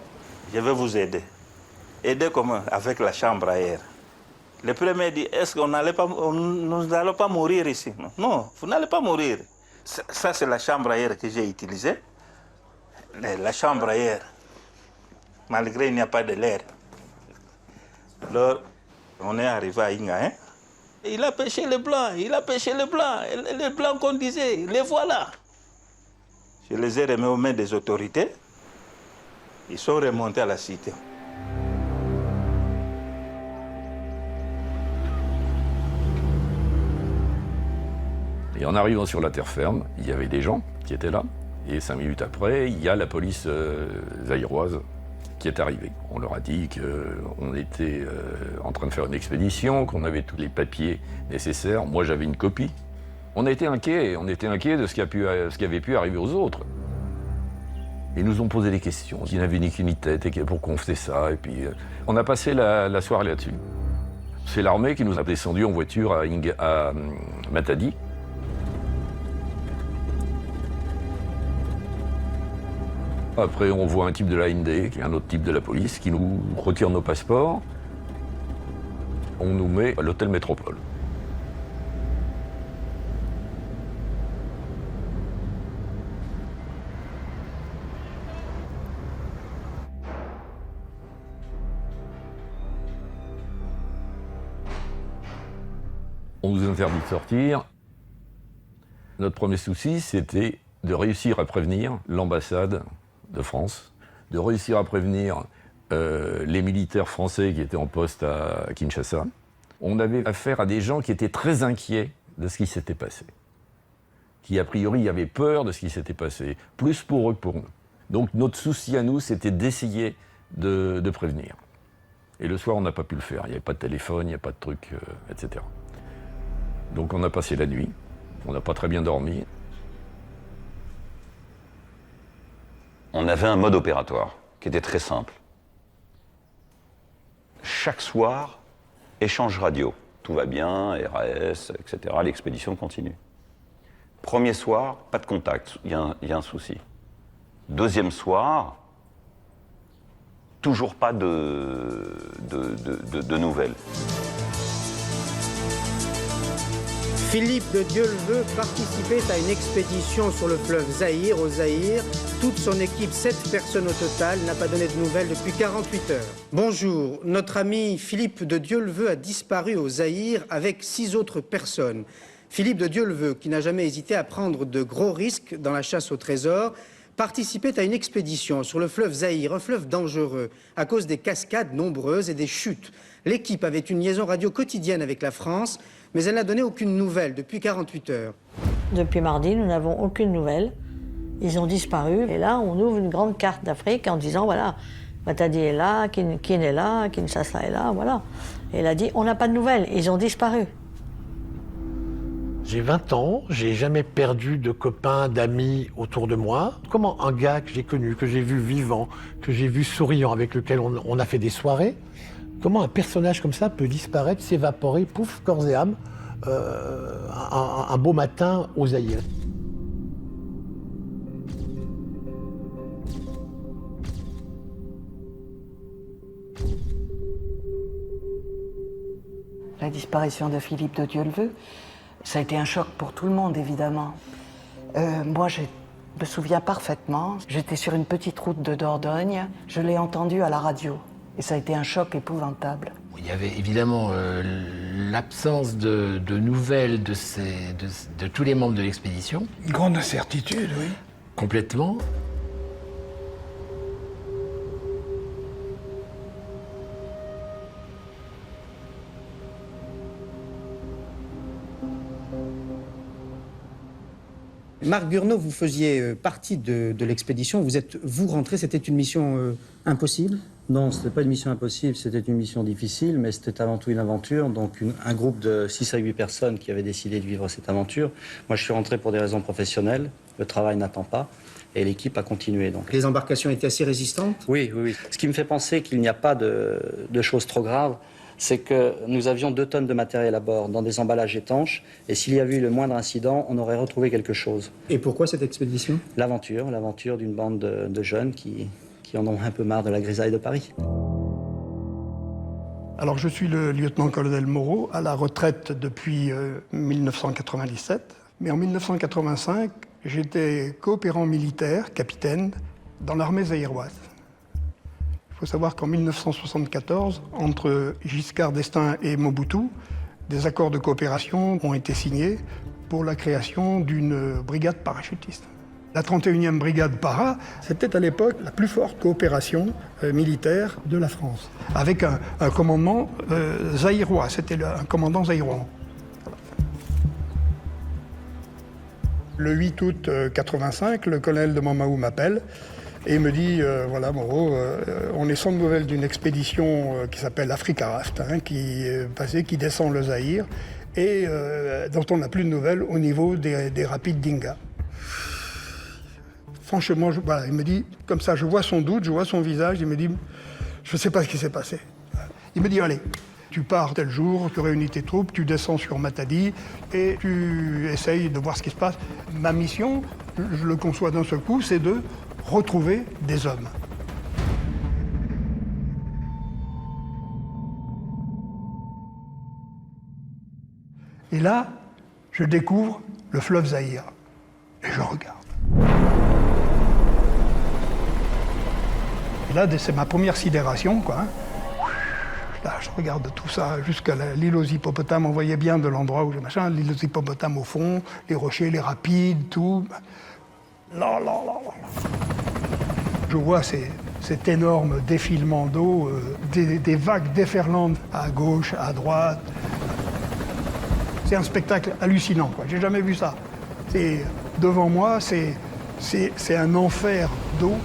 Speaker 10: je vais vous aider. Aider comment? Avec la chambre à air. Le premier dit, est-ce qu'on nous n'allons pas mourir ici? Non, vous n'allez pas mourir. Ça, c'est la chambre à air que j'ai utilisée. La chambre à air, malgré qu'il n'y a pas de l'air. Alors, on est arrivé à Ingahin. Il a pêché les Blancs, il a pêché les Blancs. Les Blancs qu'on disait, les voilà. Je les ai remis aux mains des autorités. Ils sont remontés à la cité.
Speaker 9: Et en arrivant sur la terre ferme, il y avait des gens qui étaient là. Et 5 minutes après, il y a la police zaïroise qui est arrivée. On leur a dit qu'on était en train de faire une expédition, qu'on avait tous les papiers nécessaires. Moi, j'avais une copie. On était inquiets de ce qui avait pu arriver aux autres. Ils nous ont posé des questions. Ils n'avaient ni queue ni tête, et pourquoi on faisait ça. Et puis, on a passé la soirée là-dessus. C'est l'armée qui nous a descendus en voiture à Matadi. Après, on voit un type de l'AND, qui est un autre type de la police, qui nous retire nos passeports. On nous met à l'hôtel Métropole. On nous interdit de sortir. Notre premier souci, c'était de réussir à prévenir l'ambassade de France, de réussir à prévenir les militaires français qui étaient en poste à Kinshasa. On avait affaire à des gens qui étaient très inquiets de ce qui s'était passé, qui a priori avaient peur de ce qui s'était passé, plus pour eux que pour nous. Donc notre souci à nous, c'était d'essayer de prévenir. Et le soir, on n'a pas pu le faire. Il n'y avait pas de téléphone, il n'y a pas de truc, etc. Donc on a passé la nuit, on n'a pas très bien dormi.
Speaker 2: On avait un mode opératoire qui était très simple. Chaque soir, échange radio. Tout va bien, RAS, etc. L'expédition continue. Premier soir, pas de contact, il y a un souci. Deuxième soir, toujours pas de nouvelles.
Speaker 11: Philippe de Dieuleveux participait à une expédition sur le fleuve Zaïre, au Zaïre. Toute son équipe, 7 personnes au total, n'a pas donné de nouvelles depuis 48 heures. Bonjour, notre ami Philippe de Dieuleveux a disparu au Zaïre avec 6 autres personnes. Philippe de Dieuleveux, qui n'a jamais hésité à prendre de gros risques dans la chasse au trésor, participait à une expédition sur le fleuve Zaïre, un fleuve dangereux, à cause des cascades nombreuses et des chutes. L'équipe avait une liaison radio quotidienne avec la France, mais elle n'a donné aucune nouvelle depuis 48 heures.
Speaker 5: Depuis mardi, nous n'avons aucune nouvelle. Ils ont disparu. Et là, on ouvre une grande carte d'Afrique en disant, voilà, Matadi est là, Kin est là, Kinshasa est là, voilà. Et elle a dit, on n'a pas de nouvelles, ils ont disparu.
Speaker 4: J'ai 20 ans, j'ai jamais perdu de copains, d'amis autour de moi. Comment un gars que j'ai connu, que j'ai vu vivant, que j'ai vu souriant, avec lequel on a fait des soirées, comment un personnage comme ça peut disparaître, s'évaporer, pouf, corps et âme, un beau matin au Zaïre.
Speaker 14: La disparition de Philippe de Dieuleveux, ça a été un choc pour tout le monde, évidemment. Moi, je me souviens parfaitement. J'étais sur une petite route de Dordogne. Je l'ai entendu à la radio. Et ça a été un choc épouvantable.
Speaker 12: Il y avait évidemment l'absence de nouvelles de tous les membres de l'expédition.
Speaker 22: Une grande incertitude, oui.
Speaker 12: Complètement.
Speaker 11: Marc Gurneau, vous faisiez partie de l'expédition. Vous rentrez, c'était une mission impossible?
Speaker 13: Non, c'était pas une mission impossible, c'était une mission difficile, mais c'était avant tout une aventure. Donc un groupe de 6 à 8 personnes qui avaient décidé de vivre cette aventure. Moi, je suis rentré pour des raisons professionnelles. Le travail n'attend pas. Et l'équipe a continué. Donc.
Speaker 11: Les embarcations étaient assez résistantes?
Speaker 13: Oui, oui, oui. Ce qui me fait penser qu'il n'y a pas de choses trop graves, c'est que nous avions 2 tonnes de matériel à bord dans des emballages étanches. Et s'il y avait eu le moindre incident, on aurait retrouvé quelque chose.
Speaker 11: Et pourquoi cette expédition?
Speaker 13: L'aventure d'une bande de jeunes qui en ont un peu marre de la grisaille de Paris.
Speaker 22: Alors je suis le lieutenant-colonel Moreau, à la retraite depuis 1997. Mais en 1985, j'étais coopérant militaire, capitaine, dans l'armée zaïroise. Il faut savoir qu'en 1974, entre Giscard d'Estaing et Mobutu, des accords de coopération ont été signés pour la création d'une brigade parachutiste. La 31e brigade para, c'était à l'époque la plus forte coopération militaire de la France, avec un commandement zaïrois, c'était un commandant zaïrois. Le 8 août 1985, le colonel de Mamaou m'appelle et me dit, voilà Moreau, on est sans nouvelles d'une expédition qui s'appelle Africa Raft, qui descend le Zaïre et dont on n'a plus de nouvelles au niveau des rapides d'Inga. Franchement, voilà, il me dit, comme ça, je vois son doute, je vois son visage, il me dit, je ne sais pas ce qui s'est passé. Il me dit, allez, tu pars tel jour, tu réunis tes troupes, tu descends sur Matadi et tu essayes de voir ce qui se passe. Ma mission, je le conçois d'un seul coup, c'est de retrouver des hommes. Et là, je découvre le fleuve Zaïre. Et je regarde. Et là, c'est ma première sidération, quoi. Là, je regarde tout ça jusqu'à l'île aux hippopotames. On voyait bien de l'endroit où j'ai machin, l'île aux hippopotames au fond, les rochers, les rapides, tout. Là. Je vois cet énorme défilement d'eau, des vagues déferlantes à gauche, à droite. C'est un spectacle hallucinant, quoi. J'ai jamais vu ça. Devant moi, c'est un enfer d'eau.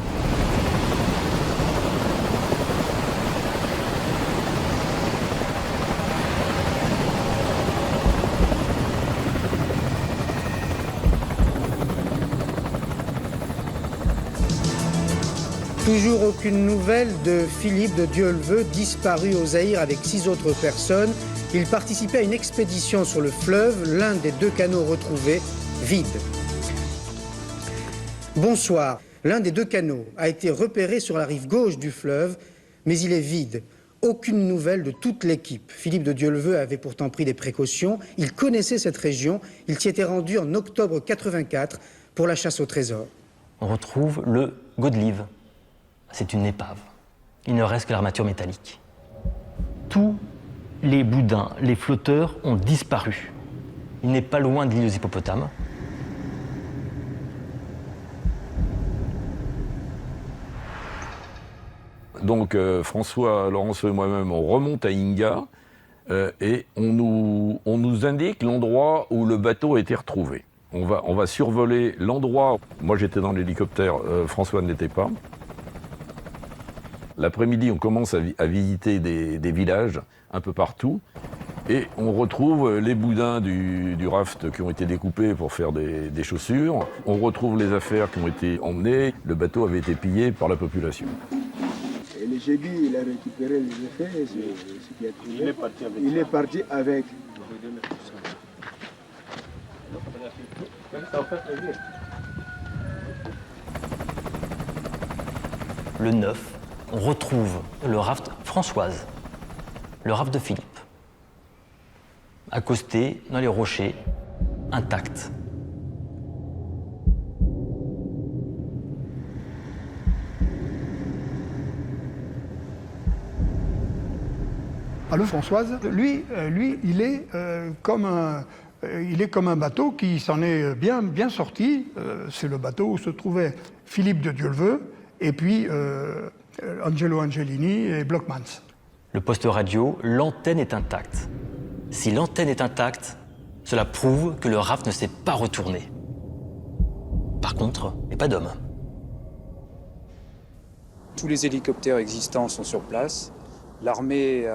Speaker 11: Toujours aucune nouvelle de Philippe de Dieuleveux, disparu au Zaïre avec 6 autres personnes. Il participait à une expédition sur le fleuve, l'un des 2 canots retrouvés, vide. Bonsoir. L'un des 2 canots a été repéré sur la rive gauche du fleuve, mais il est vide. Aucune nouvelle de toute l'équipe. Philippe de Dieuleveux avait pourtant pris des précautions. Il connaissait cette région. Il s'y était rendu en octobre 84 pour la chasse au trésor.
Speaker 6: On retrouve le Godelive. C'est une épave. Il ne reste que l'armature métallique. Tous les boudins, les flotteurs ont disparu. Il n'est pas loin de l'île aux hippopotames.
Speaker 9: Donc François, Laurence et moi-même, on remonte à Inga et on nous indique l'endroit où le bateau a été retrouvé. On va survoler l'endroit. Moi j'étais dans l'hélicoptère, François ne l'était pas. L'après-midi, on commence à visiter des villages un peu partout et on retrouve les boudins du raft qui ont été découpés pour faire des chaussures. On retrouve les affaires qui ont été emmenées. Le bateau avait été pillé par la population.
Speaker 15: Et le jeudi, il a récupéré les effets, ce qui a trouvé. Il est parti avec.
Speaker 6: Le 9, on retrouve le raft Françoise, le raft de Philippe, accosté dans les rochers, intact.
Speaker 22: Le Françoise, lui, il est comme un bateau qui s'en est bien sorti. C'est le bateau où se trouvaient Philippe de Dieuleveux et puis Angelo Angelini et Blockmans.
Speaker 6: Le poste radio, l'antenne est intacte. Si l'antenne est intacte, cela prouve que le raft ne s'est pas retourné. Par contre, il n'y a pas d'homme.
Speaker 16: Tous les hélicoptères existants sont sur place. L'armée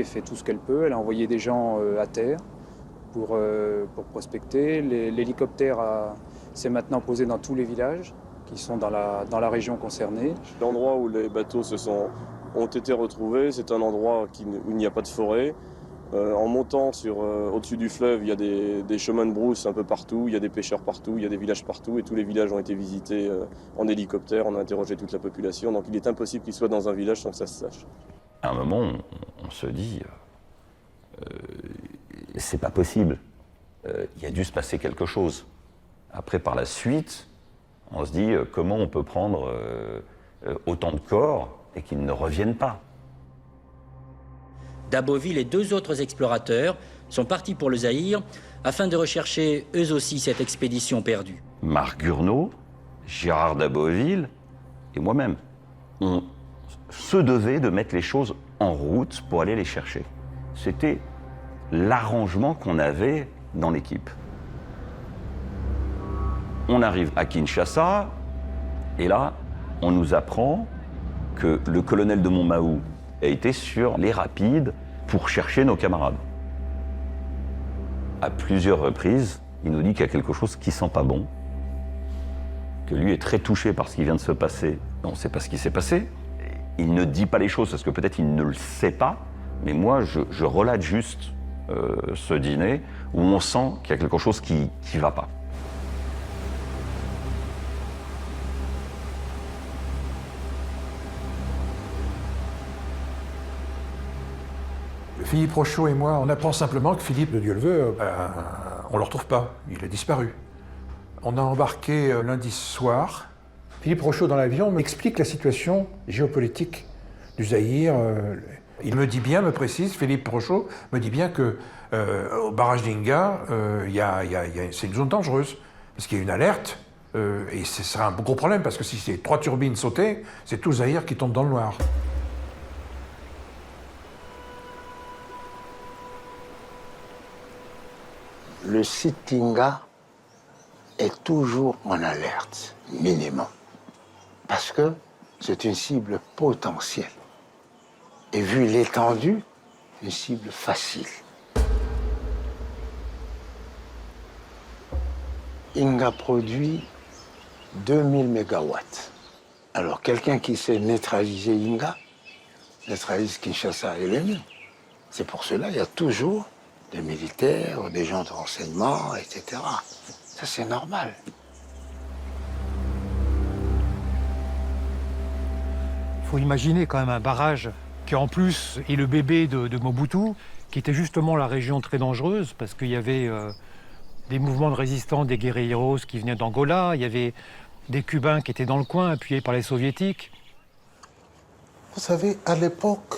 Speaker 16: fait tout ce qu'elle peut. Elle a envoyé des gens à terre pour prospecter. L'hélicoptère s'est maintenant posé dans tous les villages qui sont dans la région concernée.
Speaker 18: L'endroit où les bateaux ont été retrouvés, c'est un endroit où il n'y a pas de forêt. En montant au-dessus du fleuve, il y a des chemins de brousse un peu partout, il y a des pêcheurs partout, il y a des villages partout, et tous les villages ont été visités en hélicoptère. On a interrogé toute la population, donc il est impossible qu'ils soient dans un village sans que ça se sache.
Speaker 2: À un moment, on se dit, c'est pas possible. Il a dû se passer quelque chose. Après, par la suite, on se dit, comment on peut prendre autant de corps et qu'ils ne reviennent pas.
Speaker 24: Daboville et 2 autres explorateurs sont partis pour le Zaïre afin de rechercher eux aussi cette expédition perdue.
Speaker 2: Marc Gurnot, Gérard Daboville et moi-même, on se devait de mettre les choses en route pour aller les chercher. C'était l'arrangement qu'on avait dans l'équipe. On arrive à Kinshasa, et là, on nous apprend que le colonel de Montmahou a été sur les rapides pour chercher nos camarades. À plusieurs reprises, il nous dit qu'il y a quelque chose qui sent pas bon, que lui est très touché par ce qui vient de se passer. On ne sait pas ce qui s'est passé. Il ne dit pas les choses parce que peut-être il ne le sait pas, mais moi je relate juste ce dîner où on sent qu'il y a quelque chose qui ne va pas.
Speaker 19: Philippe Rochaud et moi, on apprend simplement que Philippe de Dieuleveux, on ne le retrouve pas, il a disparu. On a embarqué lundi soir. Philippe Rochaud dans l'avion m'explique la situation géopolitique du Zaïre. Il me dit bien, me précise, Philippe Rochaud me dit bien que au barrage d'Inga, c'est une zone dangereuse, parce qu'il y a une alerte, et ce sera un gros problème, parce que si ces 3 turbines sautaient, c'est tout le Zaïre qui tombe dans le noir.
Speaker 1: Le site Inga est toujours en alerte, minimum, parce que c'est une cible potentielle. Et vu l'étendue, une cible facile. Inga produit 2000 mégawatts. Alors quelqu'un qui sait neutraliser Inga, neutralise Kinshasa et l'ennemi. C'est pour cela qu'il y a toujours des militaires, des gens de renseignement, etc. Ça, c'est normal.
Speaker 23: Il faut imaginer quand même un barrage qui, en plus, est le bébé de Mobutu, qui était justement la région très dangereuse, parce qu'il y avait des mouvements de résistance, des guérilleros qui venaient d'Angola, il y avait des Cubains qui étaient dans le coin, appuyés par les Soviétiques.
Speaker 8: Vous savez, à l'époque,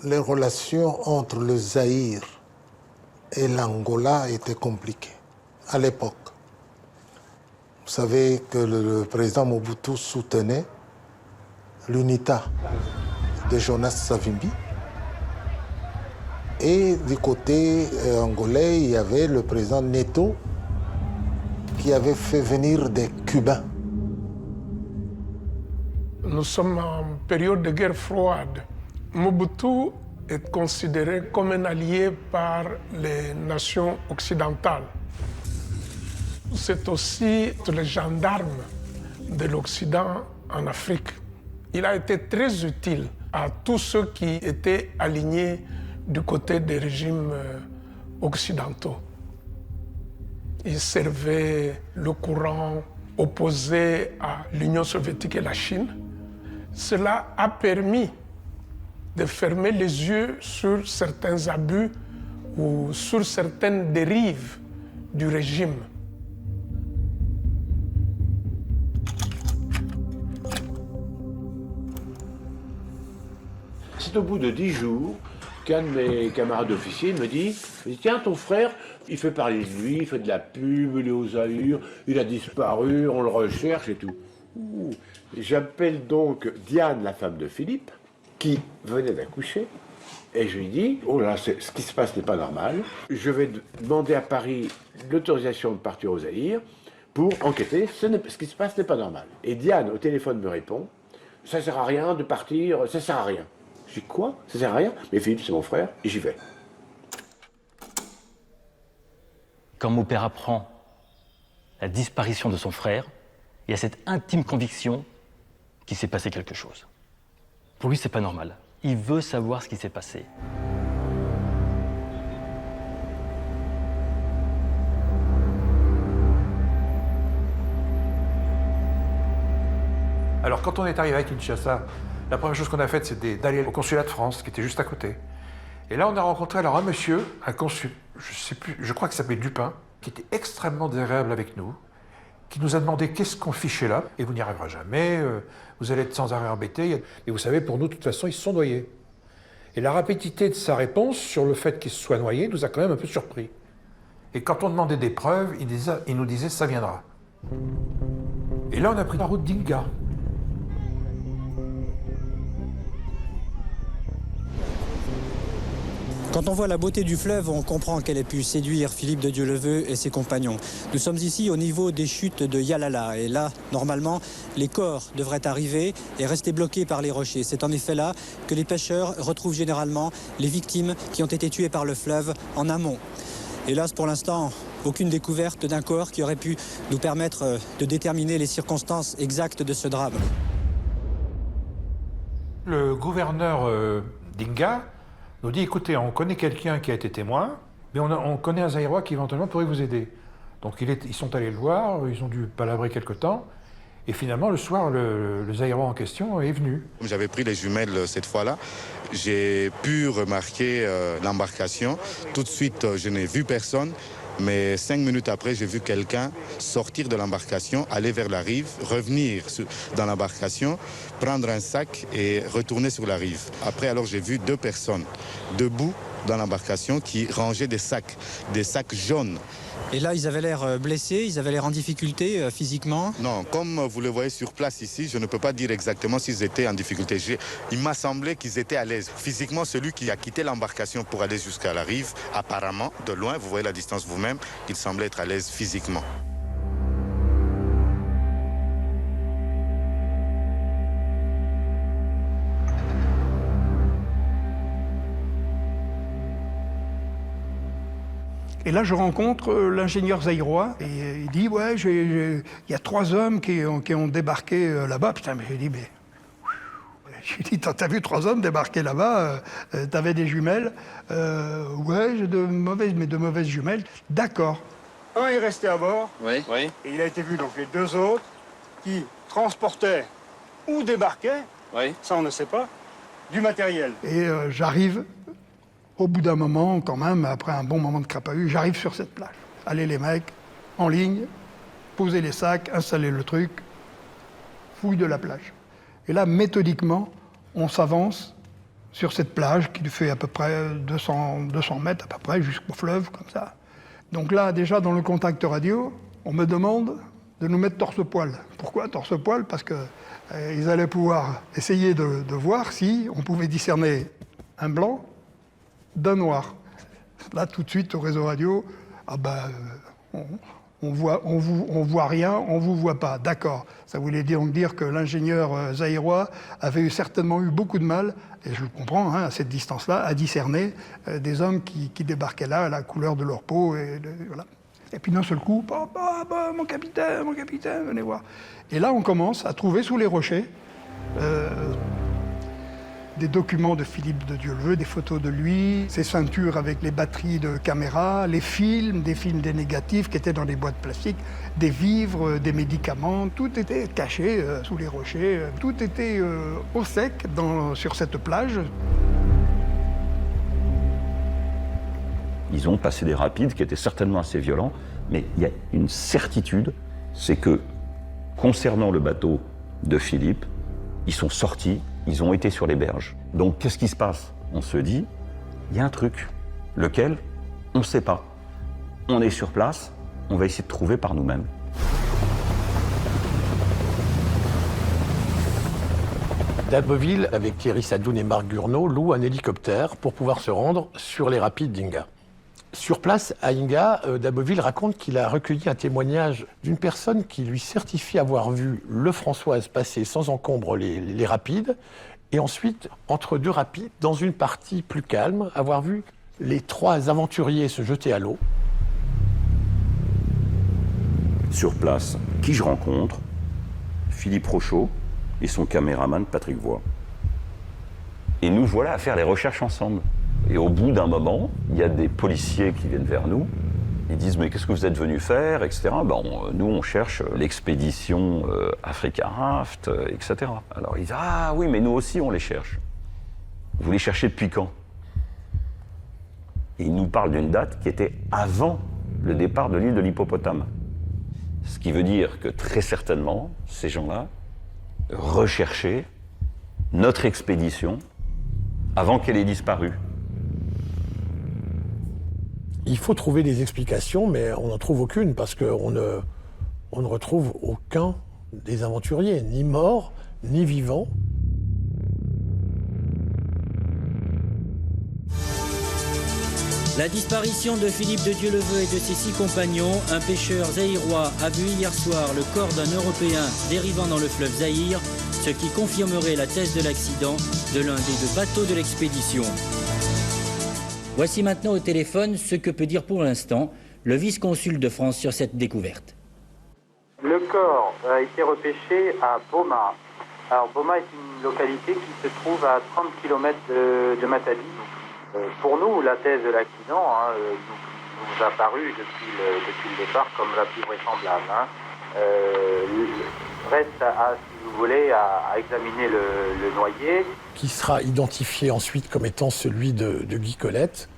Speaker 8: les relations entre le Zaïre et l'Angola étaient compliquées. À l'époque. Vous savez que le président Mobutu soutenait l'UNITA de Jonas Savimbi. Et du côté angolais, il y avait le président Neto qui avait fait venir des Cubains.
Speaker 3: Nous sommes en période de guerre froide. Mobutu est considéré comme un allié par les nations occidentales. C'est aussi le gendarme de l'Occident en Afrique. Il a été très utile à tous ceux qui étaient alignés du côté des régimes occidentaux. Il servait le courant opposé à l'Union soviétique et la Chine. Cela a permis de fermer les yeux sur certains abus ou sur certaines dérives du régime.
Speaker 17: C'est au bout de 10 jours qu'un de mes camarades officiers me dit « Tiens, ton frère, il fait parler de lui, il fait de la pub, il est au Zaïre, il a disparu, on le recherche et tout. » J'appelle donc Diane, la femme de Philippe, qui venait d'accoucher, et je lui dis « Oh là, ce qui se passe n'est pas normal. Je vais demander à Paris l'autorisation de partir au Zaïre pour enquêter. Ce qui se passe n'est pas normal. » Et Diane, au téléphone, me répond « Ça sert à rien de partir, ça sert à rien. » Je dis quoi? Ça sert à rien? Mais Philippe, c'est mon frère, et j'y vais.
Speaker 6: Quand mon père apprend la disparition de son frère, il y a cette intime conviction qu'il s'est passé quelque chose. Pour lui, c'est pas normal. Il veut savoir ce qui s'est passé.
Speaker 19: Alors, quand on est arrivé à Kinshasa, la première chose qu'on a faite, c'était d'aller au consulat de France, qui était juste à côté. Et là, on a rencontré alors un monsieur, un consul, je sais plus, je crois qu'il s'appelait Dupin, qui était extrêmement désagréable avec nous, qui nous a demandé qu'est-ce qu'on fichait là, et vous n'y arriverez jamais, vous allez être sans arrêt embêté. Et vous savez, pour nous, de toute façon, ils se sont noyés. Et la rapidité de sa réponse sur le fait qu'ils se soient noyés nous a quand même un peu surpris. Et quand on demandait des preuves, il nous disait « ça viendra ». Et là, on a pris la route d'Inga.
Speaker 20: Quand on voit la beauté du fleuve, on comprend qu'elle ait pu séduire Philippe de Dieuleveux et ses compagnons. Nous sommes ici au niveau des chutes de Yalala. Et là, normalement, les corps devraient arriver et rester bloqués par les rochers. C'est en effet là que les pêcheurs retrouvent généralement les victimes qui ont été tuées par le fleuve en amont. Hélas, pour l'instant, aucune découverte d'un corps qui aurait pu nous permettre de déterminer les circonstances exactes de ce drame.
Speaker 19: Le gouverneur d'Inga nous dit, écoutez, on connaît quelqu'un qui a été témoin, mais on connaît un Zaïrois qui éventuellement pourrait vous aider. Donc ils sont allés le voir, ils ont dû palabrer quelque temps, Et finalement, le soir, le Zaïrois en question est venu.
Speaker 5: J'avais pris les jumelles cette fois-là. J'ai pu remarquer l'embarcation. Tout de suite, je n'ai vu personne. Mais 5 minutes après, j'ai vu quelqu'un sortir de l'embarcation, aller vers la rive, revenir dans l'embarcation, prendre un sac et retourner sur la rive. Après, alors, j'ai vu 2 personnes debout dans l'embarcation qui rangeaient des sacs jaunes.
Speaker 20: Et là, ils avaient l'air blessés, ils avaient l'air en difficulté physiquement?
Speaker 5: Non, comme vous le voyez sur place ici, je ne peux pas dire exactement s'ils étaient en difficulté. Il m'a semblé qu'ils étaient à l'aise. Physiquement, celui qui a quitté l'embarcation pour aller jusqu'à la rive, apparemment, de loin, vous voyez la distance vous-même, il semblait être à l'aise physiquement.
Speaker 3: Et là, je rencontre l'ingénieur zaïrois et il dit « Ouais, il y a 3 hommes qui ont débarqué là-bas. » Putain, mais j'ai dit « Mais... » J'ai dit « T'as vu 3 hommes débarquer là-bas, t'avais des jumelles. Ouais, j'ai de mauvaises jumelles. » D'accord. Un est resté à bord.
Speaker 24: Oui.
Speaker 3: Et il a été vu, donc les 2 autres, qui transportaient ou débarquaient, ça on ne sait pas, du matériel. Et j'arrive... Au bout d'un moment, quand même, après un bon moment de crapahut, j'arrive sur cette plage. Allez les mecs, en ligne, posez les sacs, installez le truc, fouille de la plage. Et là, méthodiquement, on s'avance sur cette plage qui fait à peu près 200 mètres, à peu près, jusqu'au fleuve, comme ça. Donc là, déjà, dans le contact radio, on me demande de nous mettre torse-poil. Pourquoi torse-poil? Parce qu'ils allaient pouvoir essayer de voir si on pouvait discerner un blanc d'un noir. Là, tout de suite, au réseau radio, on voit rien, on vous voit pas. D'accord. Ça voulait donc dire que l'ingénieur zaïrois avait certainement eu beaucoup de mal, et je le comprends, à cette distance-là, à discerner des hommes qui débarquaient là, à la couleur de leur peau. Voilà. Et puis d'un seul coup, mon capitaine, venez voir. Et là, on commence à trouver sous les rochers des documents de Philippe de Dieuleveux, des photos de lui, ses ceintures avec les batteries de caméra, les films, des négatifs qui étaient dans des boîtes plastiques, des vivres, des médicaments, tout était caché sous les rochers, tout était au sec sur cette plage.
Speaker 2: Ils ont passé des rapides qui étaient certainement assez violents, mais il y a une certitude, c'est que concernant le bateau de Philippe, ils sont sortis, ils ont été sur les berges. Donc qu'est-ce qui se passe? On se dit, il y a un truc, lequel? On ne sait pas. On est sur place, on va essayer de trouver par nous-mêmes.
Speaker 4: D'Abbeville, avec Thierry Sadoun et Marc Gurnaud, loue un hélicoptère pour pouvoir se rendre sur les rapides d'Inga. Sur place, à Inga, d'Abbeville raconte qu'il a recueilli un témoignage d'une personne qui lui certifie avoir vu le Françoise passer sans encombre les rapides, et ensuite, entre 2 rapides, dans une partie plus calme, avoir vu les 3 aventuriers se jeter à l'eau.
Speaker 2: Sur place, qui je rencontre? Philippe Rochaud et son caméraman Patrick Voix. Et nous voilà à faire les recherches ensemble. Et au bout d'un moment, il y a des policiers qui viennent vers nous. Ils disent « Mais qu'est-ce que vous êtes venus faire ?» etc. Nous, on cherche l'expédition Africa Raft, etc. Alors ils disent « Ah oui, mais nous aussi, on les cherche. » Vous les cherchez depuis quand? Et ils nous parlent d'une date qui était avant le départ de l'île de l'Hippopotame. Ce qui veut dire que très certainement, ces gens-là recherchaient notre expédition avant qu'elle ait disparu.
Speaker 4: Il faut trouver des explications, mais on n'en trouve aucune, parce qu'on ne retrouve aucun des aventuriers, ni mort, ni vivant.
Speaker 24: La disparition de Philippe de Dieuleveux et de ses 6 compagnons, un pêcheur zaïrois a vu hier soir le corps d'un Européen dérivant dans le fleuve Zaïre, ce qui confirmerait la thèse de l'accident de l'un des 2 bateaux de l'expédition. Voici maintenant au téléphone ce que peut dire pour l'instant le vice-consul de France sur cette découverte.
Speaker 7: Le corps a été repêché à Boma. Alors Boma est une localité qui se trouve à 30 km de Matadi. Pour nous, la thèse de l'accident nous a paru depuis le départ comme la plus vraisemblable. Reste, si vous voulez, à examiner le noyé.
Speaker 4: Qui sera identifié ensuite comme étant celui de Guy Colette.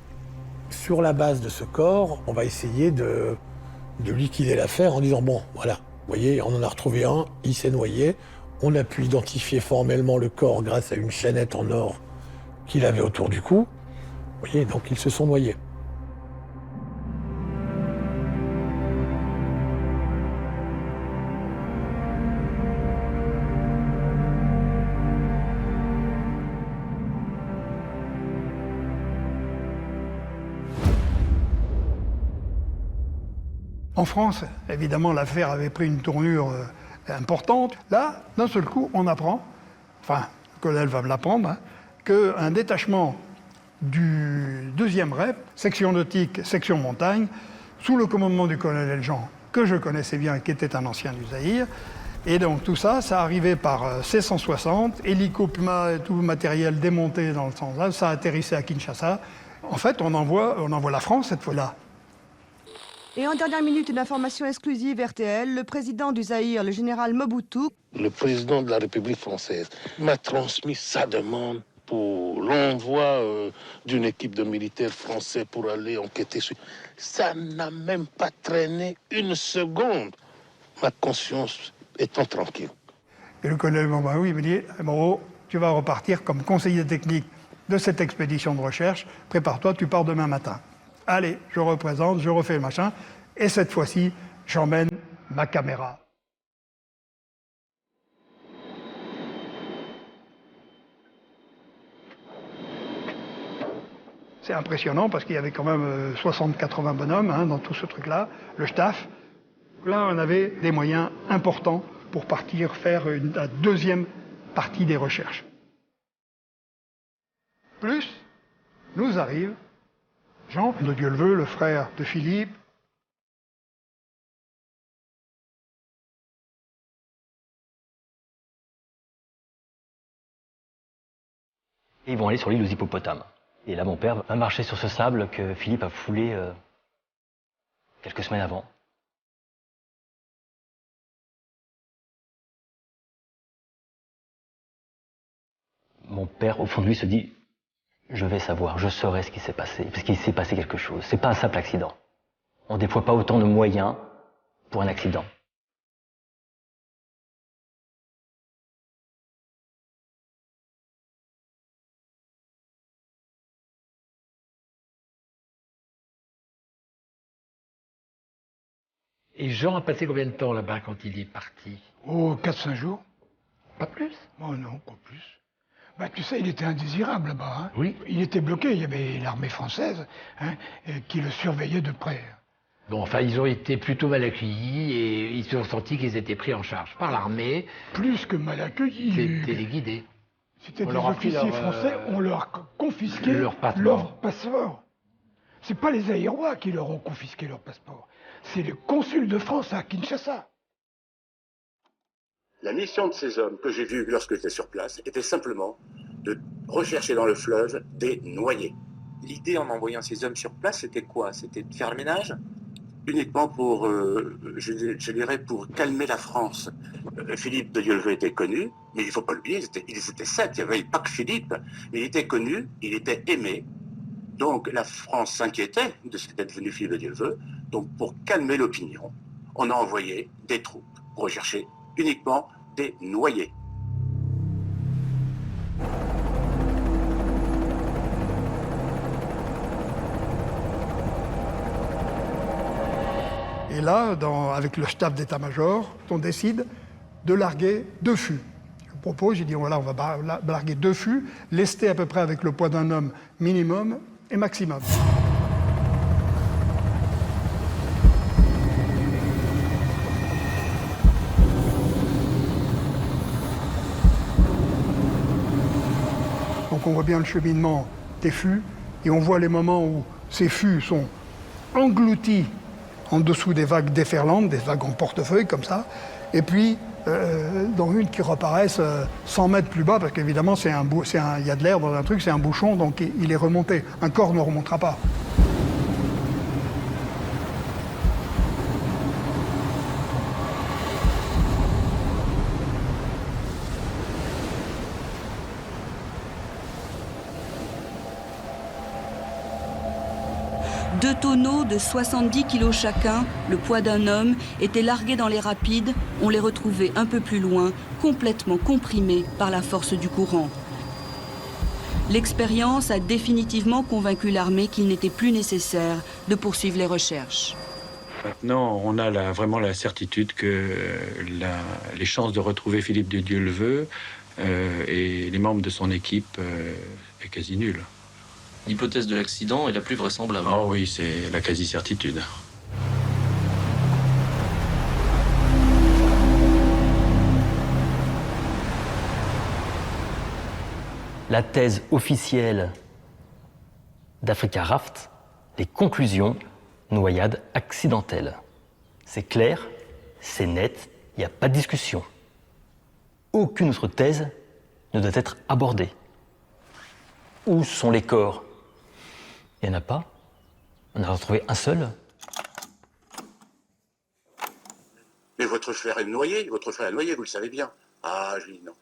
Speaker 4: Sur la base de ce corps, on va essayer de liquider l'affaire en disant, bon, voilà, vous voyez, on en a retrouvé un, il s'est noyé. On a pu identifier formellement le corps grâce à une chaînette en or qu'il avait autour du cou. Vous voyez, donc ils se sont noyés.
Speaker 22: En France, évidemment, l'affaire avait pris une tournure importante. Là, d'un seul coup, on apprend, enfin, le colonel va me l'apprendre, hein, qu'un détachement du 2e REP, section nautique, section montagne, sous le commandement du colonel Jean, que je connaissais bien et qui était un ancien du Zaïre. Et donc tout ça, ça arrivait par C-160, hélico Puma et tout le matériel démonté dans le sens là, ça atterrissait à Kinshasa. En fait, on envoie la France cette fois-là.
Speaker 10: Et en dernière minute, une information exclusive RTL, le président du Zaïre, le général Mobutu.
Speaker 12: Le président de la République française m'a transmis sa demande pour l'envoi d'une équipe de militaires français pour aller enquêter sur... Ça n'a même pas traîné une seconde, ma conscience étant tranquille.
Speaker 22: Et le colonel Mobutu, il me dit, Moreau, tu vas repartir comme conseiller technique de cette expédition de recherche, prépare-toi, tu pars demain matin. Allez, je représente, je refais le machin, et cette fois-ci, j'emmène ma caméra. C'est impressionnant parce qu'il y avait quand même 60-80 bonhommes hein, dans tout ce truc-là, le staff. Là, on avait des moyens importants pour partir faire la 2e partie des recherches. Plus, nous arrive Jean de Dieuleveux, le frère de Philippe.
Speaker 6: Et ils vont aller sur l'île aux hippopotames. Et là, mon père va marcher sur ce sable que Philippe a foulé quelques semaines avant. Mon père, au fond de lui, se dit « Je vais savoir, je saurai ce qui s'est passé, parce qu'il s'est passé quelque chose. C'est pas un simple accident. On ne déploie pas autant de moyens pour un accident. »
Speaker 14: Et Jean a passé combien de temps là-bas quand il est parti?
Speaker 22: Oh, 4-5 jours.
Speaker 14: Pas plus?
Speaker 22: Oh non, pas plus. Bah, tu sais, il était indésirable là-bas. Hein.
Speaker 14: Oui.
Speaker 22: Il était bloqué, il y avait l'armée française hein, qui le surveillait de près.
Speaker 14: Bon, enfin, ils ont été plutôt mal accueillis et ils se sont sentis qu'ils étaient pris en charge par l'armée.
Speaker 22: Plus que mal accueillis.
Speaker 14: C'était téléguidé.
Speaker 22: C'était des officiers français, on leur a confisqué leur passeport. C'est pas les Zaïrois qui leur ont confisqué leur passeport. C'est le consul de France à Kinshasa.
Speaker 21: La mission de ces hommes que j'ai vus lorsque j'étais sur place était simplement de rechercher dans le fleuve des noyés.
Speaker 25: L'idée en envoyant ces hommes sur place, c'était quoi? C'était de faire le ménage?
Speaker 21: Uniquement pour, je dirais, pour calmer la France. Philippe de Dieuleveux était connu, mais il ne faut pas l'oublier, ils étaient 7, il n'y avait pas que Philippe. Il était connu, il était aimé. Donc la France s'inquiétait de ce qu'était devenu Philippe de Dieuleveux. Donc pour calmer l'opinion, on a envoyé des troupes pour rechercher uniquement des noyés.
Speaker 22: Et là, avec le staff d'état-major, on décide de larguer 2 fûts. Je propose, j'ai dit voilà, on va larguer 2 fûts, lestés à peu près avec le poids d'un homme minimum et maximum. Donc on voit bien le cheminement des fûts et on voit les moments où ces fûts sont engloutis en dessous des vagues déferlantes, des vagues en portefeuille comme ça, et puis dans une qui reparaissent 100 mètres plus bas, parce qu'évidemment il y a de l'air dans un truc, c'est un bouchon, donc il est remonté. Un corps ne remontera pas.
Speaker 9: 2 tonneaux de 70 kilos chacun, le poids d'un homme, étaient largués dans les rapides. On les retrouvait un peu plus loin, complètement comprimés par la force du courant. L'expérience a définitivement convaincu l'armée qu'il n'était plus nécessaire de poursuivre les recherches.
Speaker 11: Maintenant, on a vraiment la certitude que les chances de retrouver Philippe de Dieuleveux et les membres de son équipe est quasi nulle.
Speaker 13: L'hypothèse de l'accident est la plus vraisemblable.
Speaker 11: Oh oui, c'est la quasi-certitude.
Speaker 6: La thèse officielle d'Africa Raft, les conclusions, noyade accidentelle. C'est clair, c'est net, il n'y a pas de discussion. Aucune autre thèse ne doit être abordée. Où sont les corps? Il n'y en a pas. On a retrouvé un seul.
Speaker 21: Mais votre frère est noyé, vous le savez bien. Ah, je dis non.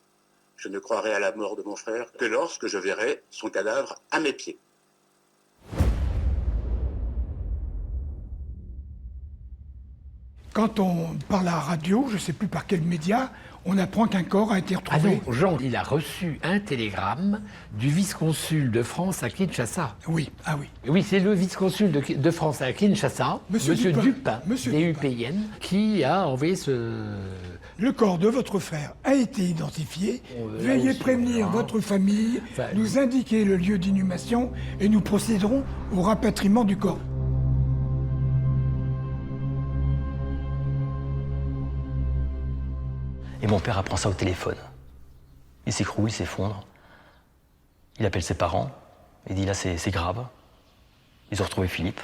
Speaker 21: Je ne croirai à la mort de mon frère que lorsque je verrai son cadavre à mes pieds.
Speaker 15: Quand on parle à la radio, je ne sais plus par quel média, on apprend qu'un corps a été retrouvé.
Speaker 14: Ah non, Jean, il a reçu un télégramme du vice-consul de France à Kinshasa.
Speaker 15: Oui, ah oui.
Speaker 14: Oui, c'est le vice-consul de France à Kinshasa, Monsieur Dupin, DUPIN, qui a envoyé ce...
Speaker 15: Le corps de votre frère a été identifié. Veuillez prévenir votre famille, nous indiquer le lieu d'inhumation et nous procéderons au rapatriement du corps.
Speaker 6: Et mon père apprend ça au téléphone. Il s'écroule, il s'effondre. Il appelle ses parents. Il dit là, c'est grave. Ils ont retrouvé Philippe.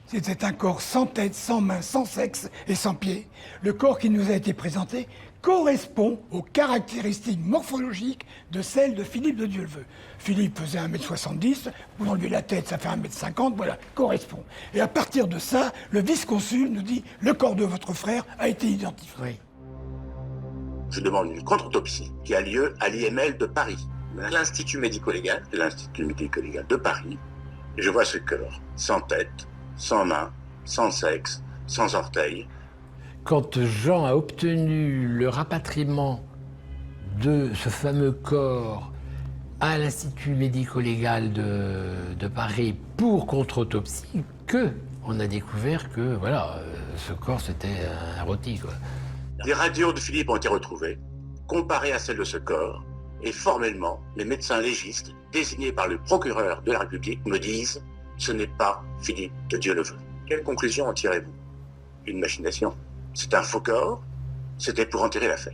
Speaker 15: C'était un corps sans tête, sans main, sans sexe et sans pied. Le corps qui nous a été présenté correspond aux caractéristiques morphologiques de celles de Philippe de Dieuleveux. Philippe faisait 1m70, vous enlevez la tête, ça fait 1m50, voilà, correspond. Et à partir de ça, le vice-consul nous dit « Le corps de votre frère a été identifié ».
Speaker 14: Oui.
Speaker 21: Je demande une contre-autopsie qui a lieu à l'IML de Paris, l'Institut médico-légal de Paris. Et je vois ce corps, sans tête, sans main, sans sexe, sans orteil.
Speaker 14: Quand Jean a obtenu le rapatriement de ce fameux corps à l'Institut médico-légal de Paris pour contre-autopsie, on a découvert que voilà, ce corps c'était un rôti, quoi.
Speaker 21: Les radios de Philippe ont été retrouvées, comparées à celles de ce corps, et formellement, les médecins légistes, désignés par le procureur de la République, me disent « Ce n'est pas Philippe de Dieuleveux ». Quelle conclusion en tirez-vous? Une machination. C'est un faux corps, c'était pour enterrer l'affaire.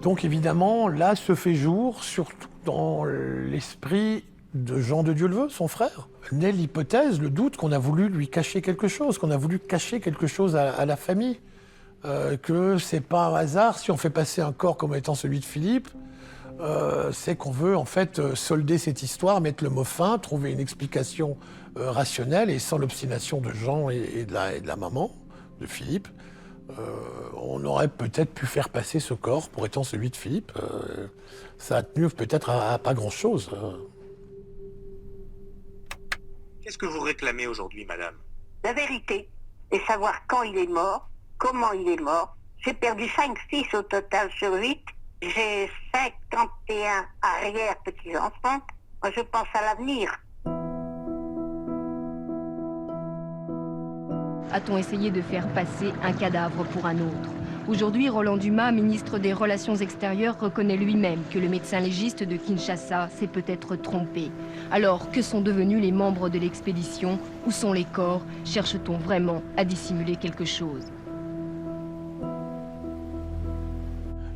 Speaker 4: Donc évidemment, là se fait jour, surtout dans l'esprit de Jean de Dieuleveux, son frère, naît l'hypothèse, le doute qu'on a voulu lui cacher quelque chose, qu'on a voulu cacher quelque chose à la famille, que c'est pas un hasard si on fait passer un corps comme étant celui de Philippe, c'est qu'on veut en fait solder cette histoire, mettre le mot fin, trouver une explication rationnelle et sans l'obstination de Jean et de la maman de Philippe. On aurait peut-être pu faire passer ce corps pour étant celui de Philippe. Ça a tenu peut-être à pas grand-chose.
Speaker 21: Qu'est-ce que vous réclamez aujourd'hui, madame?
Speaker 16: La vérité, et savoir quand il est mort, comment il est mort. J'ai perdu 5 fils au total sur 8. J'ai 51 arrière-petits-enfants. Moi, je pense à l'avenir.
Speaker 26: A-t-on essayé de faire passer un cadavre pour un autre? Aujourd'hui, Roland Dumas, ministre des Relations extérieures, reconnaît lui-même que le médecin légiste de Kinshasa s'est peut-être trompé. Alors, que sont devenus les membres de l'expédition? Où sont les corps? Cherche-t-on vraiment à dissimuler quelque chose?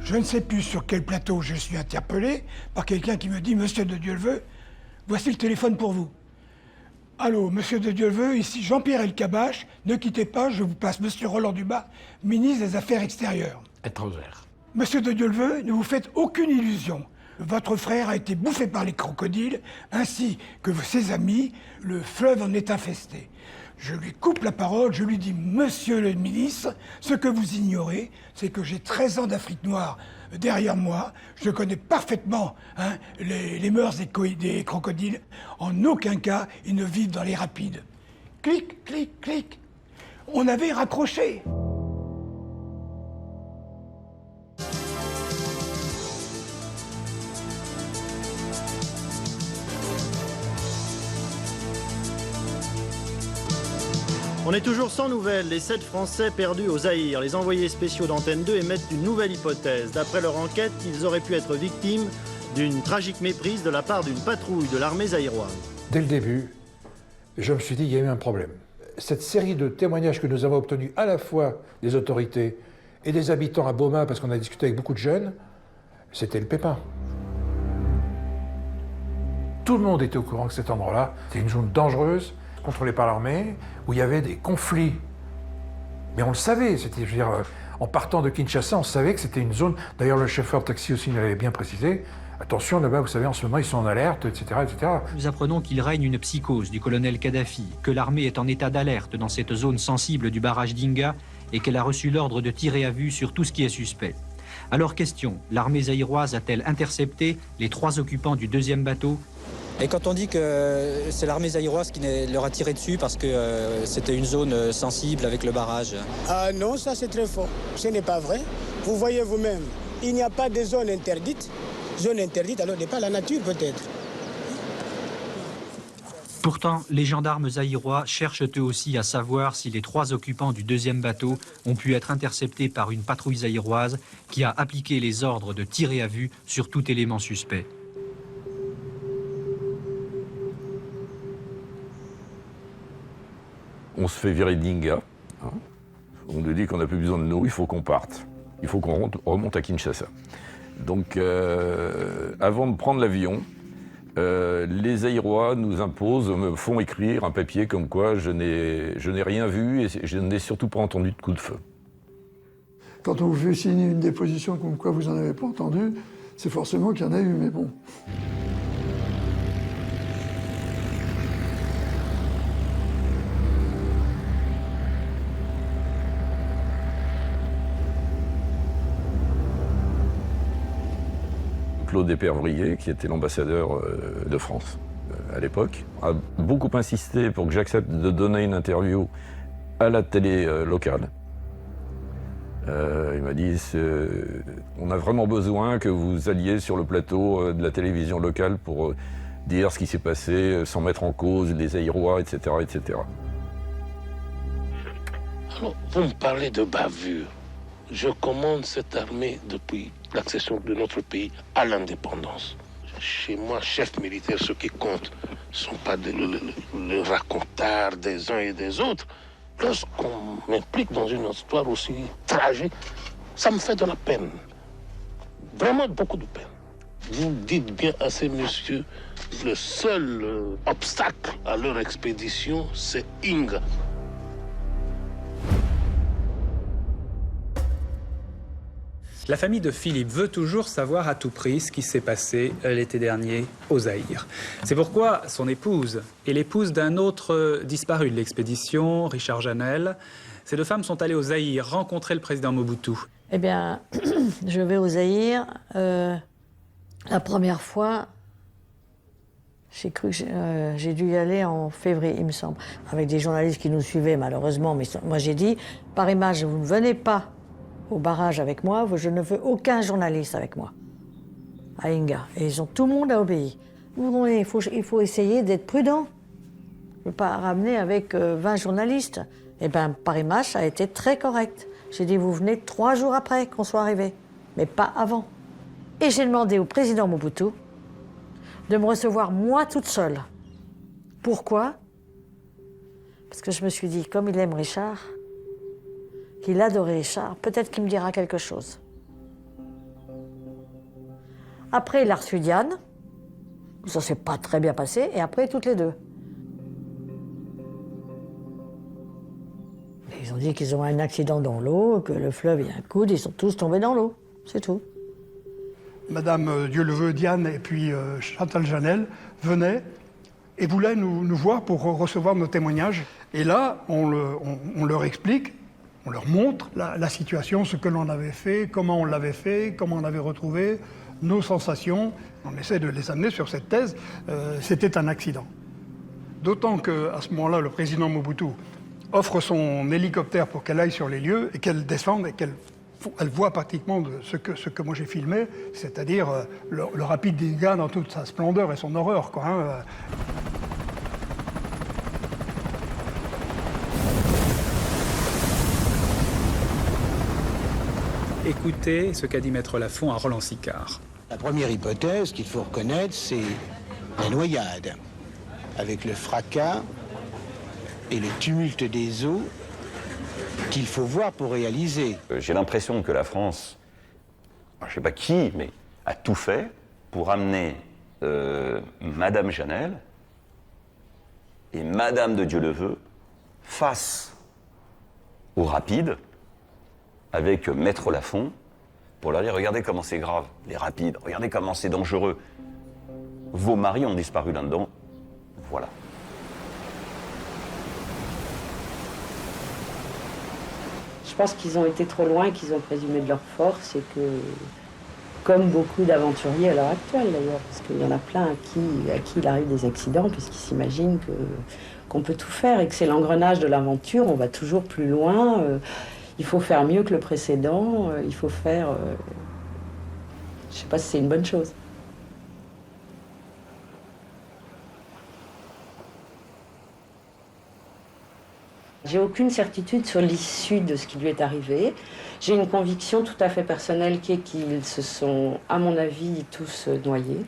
Speaker 15: Je ne sais plus sur quel plateau je suis interpellé par quelqu'un qui me dit « Monsieur de Dieuleveux, voici le téléphone pour vous ». Allô, Monsieur de Dieuleveux, ici Jean-Pierre Elkabbach. Ne quittez pas, je vous passe Monsieur Roland Dumas, ministre des Affaires extérieures.
Speaker 14: Étrangère.
Speaker 15: Monsieur de Dieuleveux, ne vous faites aucune illusion. Votre frère a été bouffé par les crocodiles, ainsi que ses amis. Le fleuve en est infesté. Je lui coupe la parole, je lui dis « Monsieur le ministre, ce que vous ignorez, c'est que j'ai 13 ans d'Afrique noire derrière moi. Je connais parfaitement les mœurs des crocodiles. En aucun cas, ils ne vivent dans les rapides. » Clic, clic, clic. On avait raccroché.
Speaker 1: On est toujours sans nouvelles. Les 7 Français perdus au Zaïre. Les envoyés spéciaux d'Antenne 2 émettent une nouvelle hypothèse. D'après leur enquête, ils auraient pu être victimes d'une tragique méprise de la part d'une patrouille de l'armée zaïroise.
Speaker 8: Dès le début, je me suis dit qu'il y a eu un problème. Cette série de témoignages que nous avons obtenus à la fois des autorités et des habitants à Boma, parce qu'on a discuté avec beaucoup de jeunes, c'était le pépin. Tout le monde était au courant que cet endroit-là, c'était une zone dangereuse, contrôlée par l'armée, où il y avait des conflits. Mais on le savait, c'était, je veux dire, en partant de Kinshasa, on savait que c'était une zone, d'ailleurs le chauffeur de taxi aussi nous l'avait bien précisé, attention là-bas, vous savez, en ce moment ils sont en alerte, etc., etc.
Speaker 17: Nous apprenons qu'il règne une psychose du colonel Kadhafi, que l'armée est en état d'alerte dans cette zone sensible du barrage d'Inga et qu'elle a reçu l'ordre de tirer à vue sur tout ce qui est suspect. Alors question, l'armée zaïroise a-t-elle intercepté les 3 occupants du 2e bateau?
Speaker 20: Et quand on dit que c'est l'armée zaïroise qui leur a tiré dessus parce que c'était une zone sensible avec le barrage.
Speaker 18: Ah non, ça c'est très faux. Ce n'est pas vrai. Vous voyez vous-même, il n'y a pas de zone interdite. Zone interdite, alors n'est pas la nature peut-être.
Speaker 17: Pourtant, les gendarmes zaïrois cherchent eux aussi à savoir si les 3 occupants du 2e bateau ont pu être interceptés par une patrouille zaïroise qui a appliqué les ordres de tirer à vue sur tout élément suspect.
Speaker 19: On se fait virer d'Inga. On nous dit qu'on n'a plus besoin de nous, il faut qu'on parte. Il faut qu'on remonte à Kinshasa. Donc, avant de prendre l'avion, les Zaïrois nous imposent, me font écrire un papier comme quoi je n'ai rien vu et je n'ai surtout pas entendu de coup de feu.
Speaker 22: Quand on vous fait signer une déposition comme quoi vous n'en avez pas entendu, c'est forcément qu'il y en a eu, mais bon.
Speaker 19: Claude Épervrier, qui était l'ambassadeur de France à l'époque, a beaucoup insisté pour que j'accepte de donner une interview à la télé locale. Il m'a dit on a vraiment besoin que vous alliez sur le plateau de la télévision locale pour dire ce qui s'est passé sans mettre en cause les Zaïrois, etc., etc.
Speaker 12: Alors, vous me parlez de bavure. Je commande cette armée depuis l'accession de notre pays à l'indépendance. Chez moi, chef militaire, ce qui compte ne sont pas le racontard des uns et des autres. Lorsqu'on m'implique dans une histoire aussi tragique, ça me fait de la peine. Vraiment beaucoup de peine. Vous dites bien à ces messieurs, le seul obstacle à leur expédition, c'est Inga.
Speaker 23: La famille de Philippe veut toujours savoir à tout prix ce qui s'est passé l'été dernier au Zaïre. C'est pourquoi son épouse et l'épouse d'un autre disparu de l'expédition, Richard Janel, ces 2 femmes sont allées au Zaïre rencontrer le président Mobutu.
Speaker 27: Eh bien, je vais au Zaïre. La première fois, j'ai cru que j'ai dû y aller en février, il me semble, avec des journalistes qui nous suivaient malheureusement. Mais moi j'ai dit, par image, vous ne venez pas au barrage avec moi, je ne veux aucun journaliste avec moi, à Inga. Et tout le monde a obéi. Il faut essayer d'être prudent. Je ne peux pas ramener avec 20 journalistes. Eh bien, Paris Match a été très correct. J'ai dit, vous venez 3 jours après qu'on soit arrivé, mais pas avant. Et j'ai demandé au président Mobutu de me recevoir moi toute seule. Pourquoi? Parce que je me suis dit, comme il aime Richard, qu'il adorait Richard, peut-être qu'il me dira quelque chose. Après, il a reçu Diane. Ça s'est pas très bien passé. Et après, toutes les 2. Ils ont dit qu'ils ont eu un accident dans l'eau, que le fleuve, il y a un coude, ils sont tous tombés dans l'eau. C'est tout.
Speaker 15: Madame Dieu le veut, Diane et puis Chantal Janel venaient et voulaient nous voir pour recevoir nos témoignages. Et là, on leur explique, on leur montre la situation, ce que l'on avait fait, comment on l'avait fait, comment on l'avait retrouvé, nos sensations. On essaie de les amener sur cette thèse. C'était un accident. D'autant qu'à ce moment-là, le président Mobutu offre son hélicoptère pour qu'elle aille sur les lieux et qu'elle descende et qu'elle voit pratiquement ce que moi j'ai filmé, c'est-à-dire le rapide Dinga dans toute sa splendeur et son horreur, quoi, hein.
Speaker 23: Écoutez ce qu'a dit Maître Lafont à Roland Sicard.
Speaker 2: La première hypothèse qu'il faut reconnaître, c'est la noyade, avec le fracas et le tumulte des eaux qu'il faut voir pour réaliser.
Speaker 3: J'ai l'impression que la France, je ne sais pas qui, mais a tout fait pour amener Madame Janel et Madame de Dieuleveux face au rapide avec Maître Lafont pour leur dire regardez comment c'est grave, les rapides, regardez comment c'est dangereux. Vos maris ont disparu là-dedans, voilà.
Speaker 5: Je pense qu'ils ont été trop loin, qu'ils ont présumé de leur force et que, comme beaucoup d'aventuriers à l'heure actuelle d'ailleurs, parce qu'il y en a plein à qui il arrive des accidents, puisqu'ils s'imaginent qu'on peut tout faire et que c'est l'engrenage de l'aventure, on va toujours plus loin, il faut faire mieux que le précédent, il faut faire... je ne sais pas si c'est une bonne chose. J'ai aucune certitude sur l'issue de ce qui lui est arrivé. J'ai une conviction tout à fait personnelle qui est qu'ils se sont, à mon avis, tous noyés.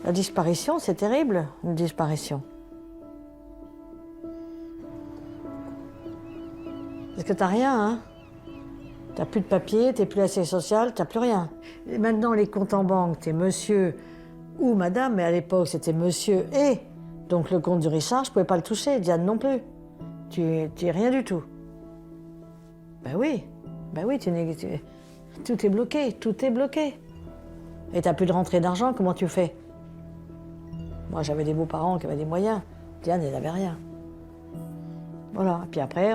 Speaker 27: La disparition, c'est terrible, une disparition. Parce que t'as rien, hein. T'as plus de papier, t'es plus assez social, t'as plus rien. Et maintenant, les comptes en banque, t'es monsieur ou madame, mais à l'époque, c'était monsieur et... Donc le compte du Richard, je ne pouvais pas le toucher, Diane non plus. Tu es rien du tout. Ben oui, tout est bloqué, tout est bloqué. Et tu n'as plus de rentrée d'argent, comment tu fais? Moi, j'avais des beaux-parents qui avaient des moyens. Diane, elle n'avait rien. Voilà, et puis après,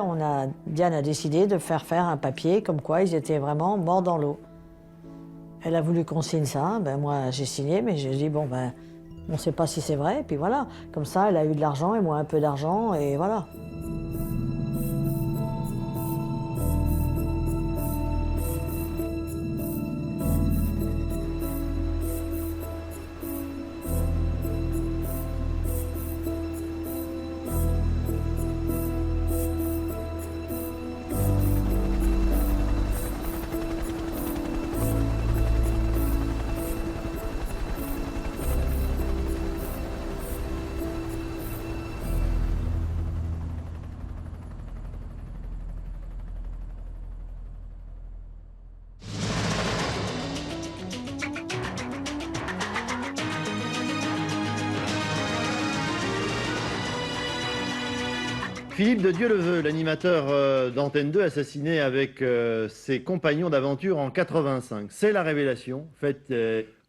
Speaker 27: Diane a décidé de faire un papier comme quoi ils étaient vraiment morts dans l'eau. Elle a voulu qu'on signe ça, ben moi j'ai signé, mais j'ai dit bon ben... On ne sait pas si c'est vrai, et puis voilà. Comme ça, elle a eu de l'argent, et moi un peu d'argent, et voilà.
Speaker 1: Philippe de Dieuleveux, l'animateur d'Antenne 2, assassiné avec ses compagnons d'aventure en 85. C'est la révélation faite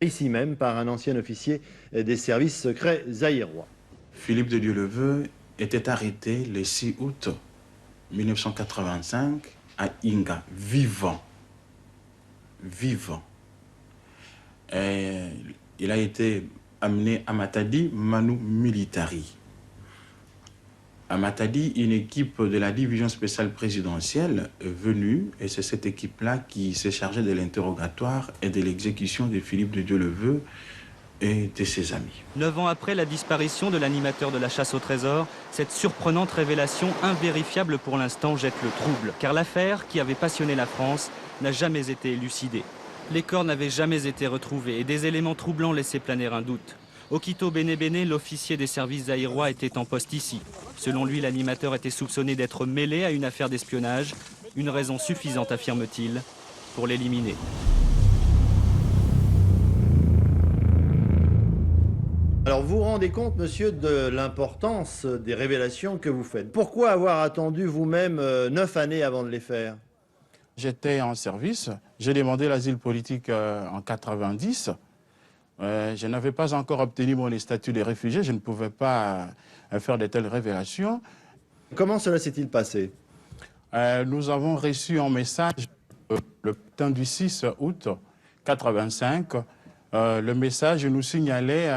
Speaker 1: ici même par un ancien officier des services secrets zaïrois.
Speaker 7: Philippe de Dieuleveux était arrêté le 6 août 1985 à Inga, vivant. Et il a été amené à Matadi, Manu Militari. À Matadi, une équipe de la division spéciale présidentielle est venue et c'est cette équipe-là qui s'est chargée de l'interrogatoire et de l'exécution de Philippe de Dieuleveux et de ses amis.
Speaker 10: 9 ans après la disparition de l'animateur de la chasse au trésor, cette surprenante révélation invérifiable pour l'instant jette le trouble, car l'affaire qui avait passionné la France n'a jamais été élucidée. Les corps n'avaient jamais été retrouvés et des éléments troublants laissaient planer un doute. Okito Benebene, l'officier des services zaïrois, était en poste ici. Selon lui, l'animateur était soupçonné d'être mêlé à une affaire d'espionnage, une raison suffisante, affirme-t-il, pour l'éliminer.
Speaker 1: Alors vous vous rendez compte, monsieur, de l'importance des révélations que vous faites. Pourquoi avoir attendu vous-même 9 années avant de les faire?
Speaker 7: J'étais en service, j'ai demandé l'asile politique en 90. Je n'avais pas encore obtenu mon statut de réfugié, je ne pouvais pas faire de telles révélations.
Speaker 1: Comment cela s'est-il passé?
Speaker 7: Nous avons reçu un message le matin du 6 août 1985. Le message nous signalait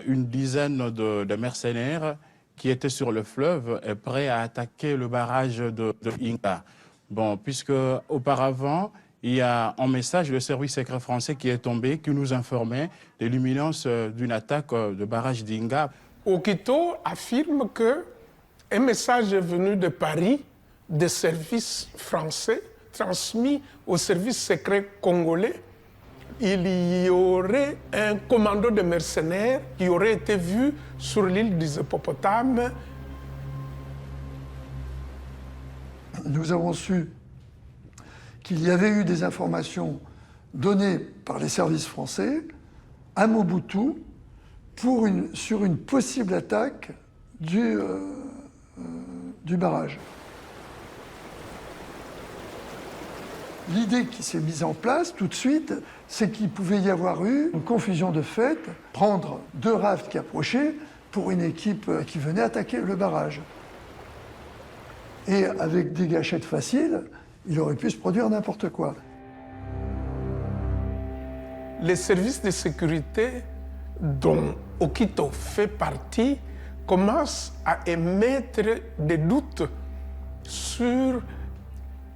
Speaker 7: une dizaine de mercenaires qui étaient sur le fleuve et prêts à attaquer le barrage de Inga. Bon, puisque auparavant, il y a un message du service secret français qui est tombé, qui nous informait de l'imminence d'une attaque de barrage d'Inga.
Speaker 4: Okito affirme qu'un message est venu de Paris des services français transmis au service secret congolais. Il y aurait un commando de mercenaires qui aurait été vu sur l'île des Hippopotames.
Speaker 22: Nous avons su qu'il y avait eu des informations données par les services français à Mobutu sur une possible attaque du barrage. L'idée qui s'est mise en place tout de suite, c'est qu'il pouvait y avoir eu une confusion de fait, prendre deux rafts qui approchaient pour une équipe qui venait attaquer le barrage. Et avec des gâchettes faciles, il aurait pu se produire n'importe quoi.
Speaker 4: Les services de sécurité dont Okito fait partie commencent à émettre des doutes sur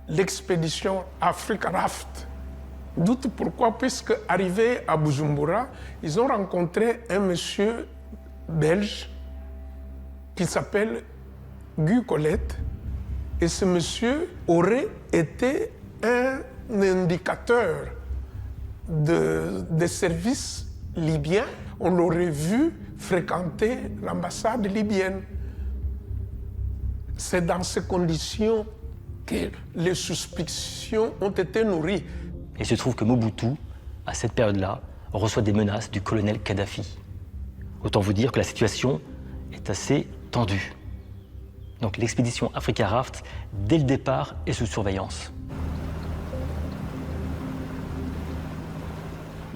Speaker 4: l'expédition Africa Raft. Doute pourquoi? Puisque arrivés à Bujumbura, ils ont rencontré un monsieur belge qui s'appelle Guy Colette. Et ce monsieur aurait été un indicateur des services libyens. On l'aurait vu fréquenter l'ambassade libyenne. C'est dans ces conditions que les suspicions ont été nourries.
Speaker 6: Il se trouve que Mobutu, à cette période-là, reçoit des menaces du colonel Kadhafi. Autant vous dire que la situation est assez tendue. Donc l'expédition Africa Raft, dès le départ, est sous surveillance.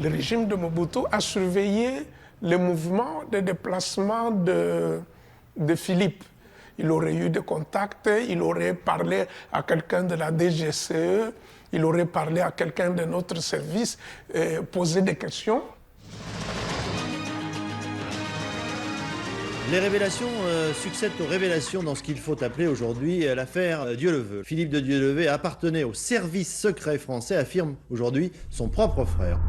Speaker 4: Le régime de Mobutu a surveillé les mouvements de déplacement de Philippe. Il aurait eu des contacts, il aurait parlé à quelqu'un de la DGCE, il aurait parlé à quelqu'un de notre service, posé des questions.
Speaker 1: Les révélations succèdent aux révélations dans ce qu'il faut appeler aujourd'hui l'affaire Dieuleveux. Philippe de Dieuleveux appartenait au service secret français, affirme aujourd'hui son propre frère.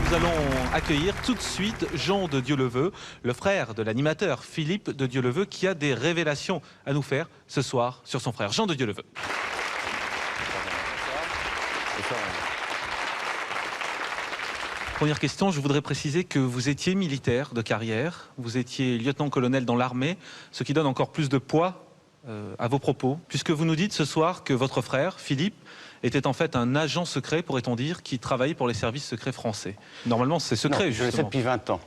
Speaker 10: Nous allons accueillir tout de suite Jean de Dieuleveux, le frère de l'animateur Philippe de Dieuleveux, qui a des révélations à nous faire ce soir sur son frère. Jean de Dieuleveux. Première question, je voudrais préciser que vous étiez militaire de carrière, vous étiez lieutenant-colonel dans l'armée, ce qui donne encore plus de poids à vos propos, puisque vous nous dites ce soir que votre frère, Philippe, était en fait un agent secret, pourrait-on dire, qui travaillait pour les services secrets français. Normalement, c'est secret,
Speaker 21: non,
Speaker 10: justement.
Speaker 21: Je le sais depuis 20 ans.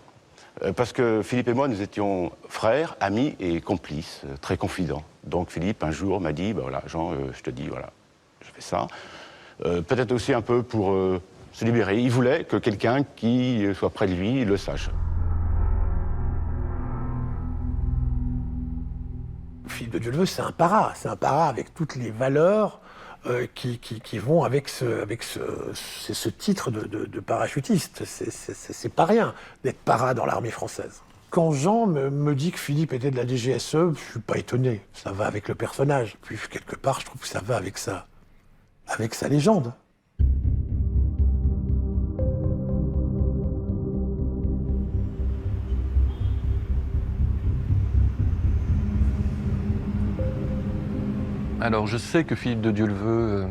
Speaker 21: Parce que Philippe et moi, nous étions frères, amis et complices, très confidents. Donc Philippe, un jour, m'a dit, bah, voilà, Jean, je te dis, voilà, je fais ça. Peut-être aussi un peu pour se libérer. Il voulait que quelqu'un qui soit près de lui le sache.
Speaker 9: Philippe de Dieuleveux, c'est un para avec toutes les valeurs qui vont avec ce titre de parachutiste. C'est pas rien d'être para dans l'armée française. Quand Jean me dit que Philippe était de la DGSE, je suis pas étonné. Ça va avec le personnage. Puis quelque part, je trouve que ça va avec sa légende.
Speaker 11: Alors je sais que Philippe de Dieuleveux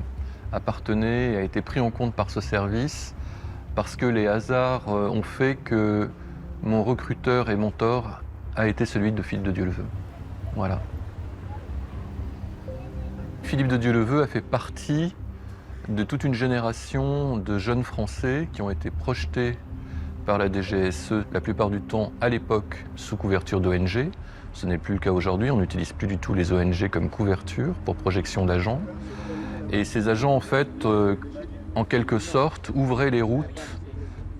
Speaker 11: appartenait et a été pris en compte par ce service parce que les hasards ont fait que mon recruteur et mentor a été celui de Philippe de Dieuleveux. Voilà. Philippe de Dieuleveux a fait partie de toute une génération de jeunes Français qui ont été projetés par la DGSE, la plupart du temps à l'époque sous couverture d'ONG. Ce n'est plus le cas aujourd'hui, on n'utilise plus du tout les ONG comme couverture pour projection d'agents. Et ces agents, en fait, en quelque sorte, ouvrait les routes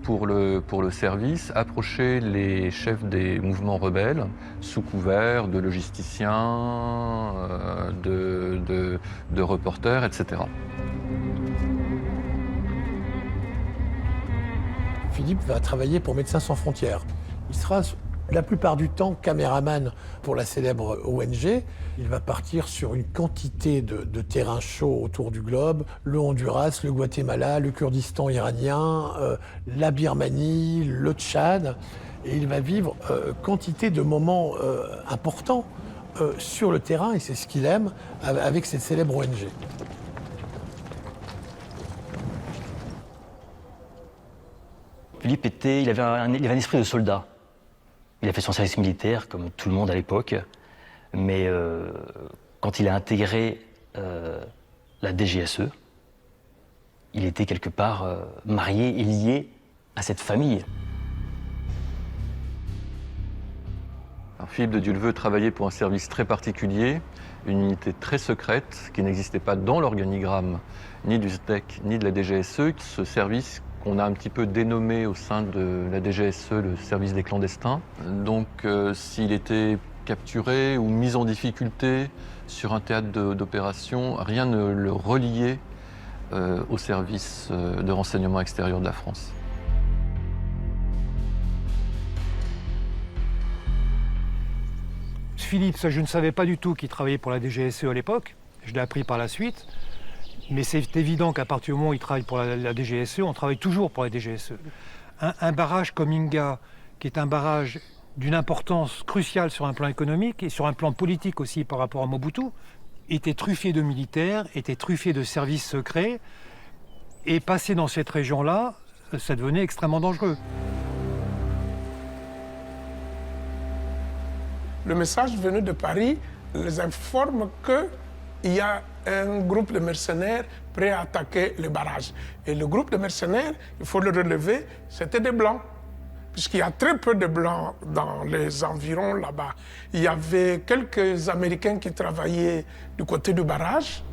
Speaker 11: pour le service, approcher les chefs des mouvements rebelles sous couvert de logisticiens, de reporters, etc.
Speaker 9: Philippe va travailler pour Médecins sans frontières. Il sera la plupart du temps caméraman pour la célèbre ONG. Il va partir sur une quantité de terrains chauds autour du globe, le Honduras, le Guatemala, le Kurdistan iranien, la Birmanie, le Tchad. Et il va vivre quantité de moments importants sur le terrain, et c'est ce qu'il aime avec cette célèbre ONG.
Speaker 6: Philippe il avait un esprit de soldat. Il a fait son service militaire, comme tout le monde à l'époque, mais quand il a intégré la DGSE, il était quelque part marié et lié à cette famille.
Speaker 11: Alors, Philippe de Dieuleveux travaillait pour un service très particulier, une unité très secrète qui n'existait pas dans l'organigramme ni du SDEC ni de la DGSE. Ce service qu'on a un petit peu dénommé au sein de la DGSE le service des clandestins. Donc s'il était capturé ou mis en difficulté sur un théâtre d'opération, rien ne le reliait au service de renseignement extérieur de la France.
Speaker 8: Philippe, ça, je ne savais pas du tout qu'il travaillait pour la DGSE à l'époque. Je l'ai appris par la suite. Mais c'est évident qu'à partir du moment où il travaille pour la DGSE, on travaille toujours pour la DGSE. Un barrage comme Inga, qui est un barrage d'une importance cruciale sur un plan économique et sur un plan politique aussi par rapport à Mobutu, était truffé de militaires, était truffé de services secrets, et passer dans cette région-là, ça devenait extrêmement dangereux.
Speaker 4: Le message venu de Paris les informe qu'il y a un groupe de mercenaires prêt à attaquer les barrages. Et le groupe de mercenaires, il faut le relever, c'était des Blancs. Puisqu'il y a très peu de Blancs dans les environs là-bas. Il y avait quelques Américains qui travaillaient du côté du barrage,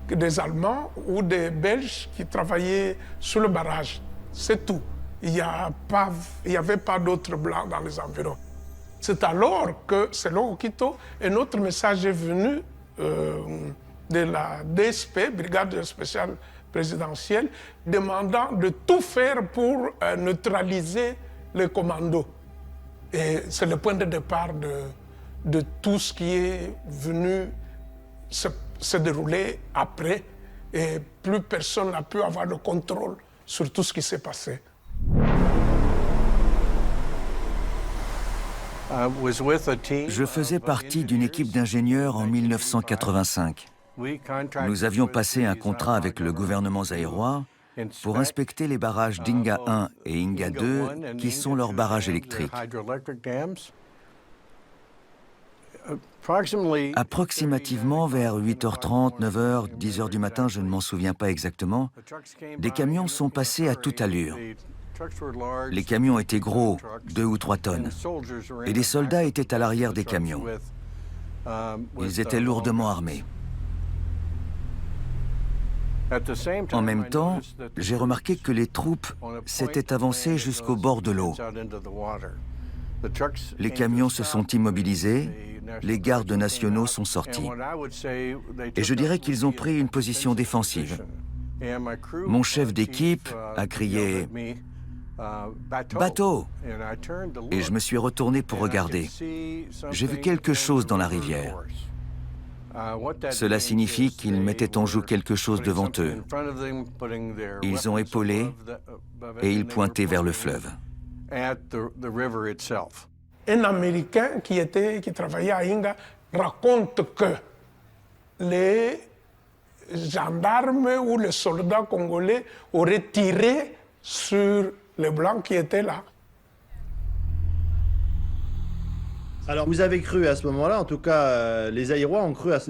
Speaker 4: des Allemands ou des Belges qui travaillaient sous le barrage. C'est tout. Il n'y avait pas d'autres Blancs dans les environs. C'est alors que, selon Okito, un autre message est venu de la DSP, Brigade spéciale présidentielle, demandant de tout faire pour neutraliser les commandos. Et c'est le point de départ de tout ce qui est venu se dérouler après. Et plus personne n'a pu avoir le contrôle sur tout ce qui s'est passé.
Speaker 13: Je faisais partie d'une équipe d'ingénieurs en 1985. Nous avions passé un contrat avec le gouvernement zaïrois pour inspecter les barrages d'Inga 1 et Inga 2, qui sont leurs barrages électriques. Approximativement vers 8h30, 9h, 10h du matin, je ne m'en souviens pas exactement, des camions sont passés à toute allure. Les camions étaient gros, 2 ou 3 tonnes, et des soldats étaient à l'arrière des camions. Ils étaient lourdement armés. En même temps, j'ai remarqué que les troupes s'étaient avancées jusqu'au bord de l'eau. Les camions se sont immobilisés, les gardes nationaux sont sortis. Et je dirais qu'ils ont pris une position défensive. Mon chef d'équipe a crié « Bateau !» et je me suis retourné pour regarder. J'ai vu quelque chose dans la rivière. Cela signifie qu'ils mettaient en joue quelque chose devant eux. Ils ont épaulé et ils pointaient vers le fleuve.
Speaker 4: Un Américain qui travaillait à Inga raconte que les gendarmes ou les soldats congolais auraient tiré sur les Blancs qui étaient là.
Speaker 1: Alors vous avez cru à ce moment-là, en tout cas les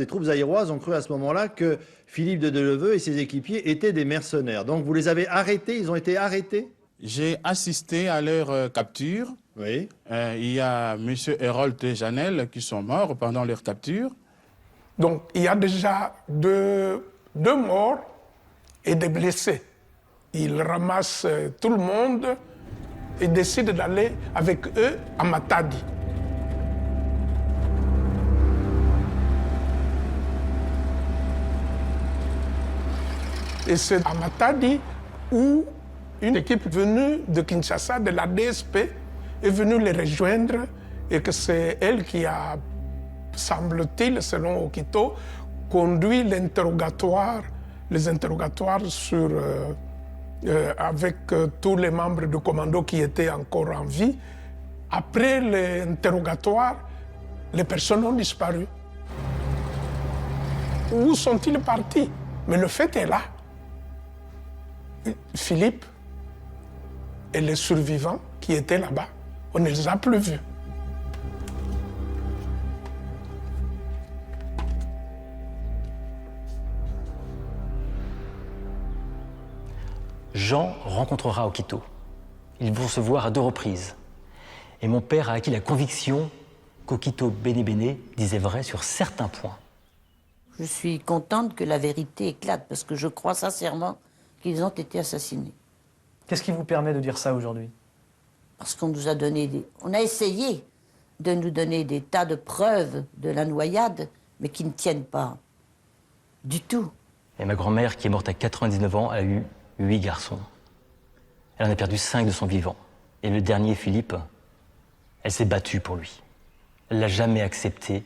Speaker 1: troupes zaïroises ont cru à ce moment-là que Philippe de Dieuleveux et ses équipiers étaient des mercenaires. Donc vous les avez arrêtés, ils ont été arrêtés?
Speaker 7: J'ai assisté à leur capture.
Speaker 1: Oui.
Speaker 7: Il y a M. Hérold et Janel qui sont morts pendant leur capture.
Speaker 4: Donc il y a déjà deux morts et des blessés. Il ramasse tout le monde et décide d'aller avec eux à Matadi. Et c'est à Matadi où une équipe venue de Kinshasa, de la DSP, est venue les rejoindre et que c'est elle qui a, semble-t-il, selon Okito, conduit les interrogatoires avec tous les membres du commando qui étaient encore en vie. Après l'interrogatoire, les personnes ont disparu. Où sont-ils partis? Mais le fait est là. Philippe et les survivants qui étaient là-bas, on ne les a plus vus.
Speaker 6: Jean rencontrera Okito. Ils vont se voir à 2 reprises. Et mon père a acquis la conviction qu'Okito Benebene disait vrai sur certains points.
Speaker 14: Je suis contente que la vérité éclate, parce que je crois sincèrement qu'ils ont été assassinés.
Speaker 16: Qu'est-ce qui vous permet de dire ça aujourd'hui?
Speaker 14: Parce qu'on nous a donné on a essayé de nous donner des tas de preuves de la noyade, mais qui ne tiennent pas du tout.
Speaker 6: Et ma grand-mère, qui est morte à 99 ans, a eu 8 garçons. Elle en a perdu 5 de son vivant. Et le dernier, Philippe, elle s'est battue pour lui. Elle n'a jamais accepté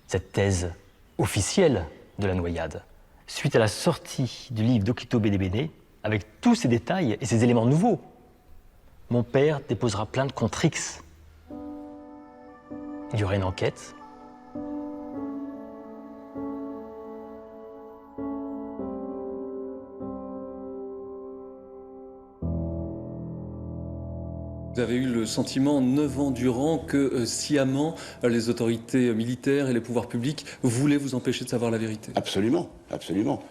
Speaker 6: cette thèse officielle de la noyade. Suite à la sortie du livre d'Okito Benebene, avec tous ces détails et ces éléments nouveaux, mon père déposera plainte contre X. Il y aura une enquête.
Speaker 18: Vous avez eu le sentiment, 9 ans durant, que sciemment, les autorités militaires et les pouvoirs publics voulaient vous empêcher de savoir la vérité?
Speaker 21: Absolument, absolument.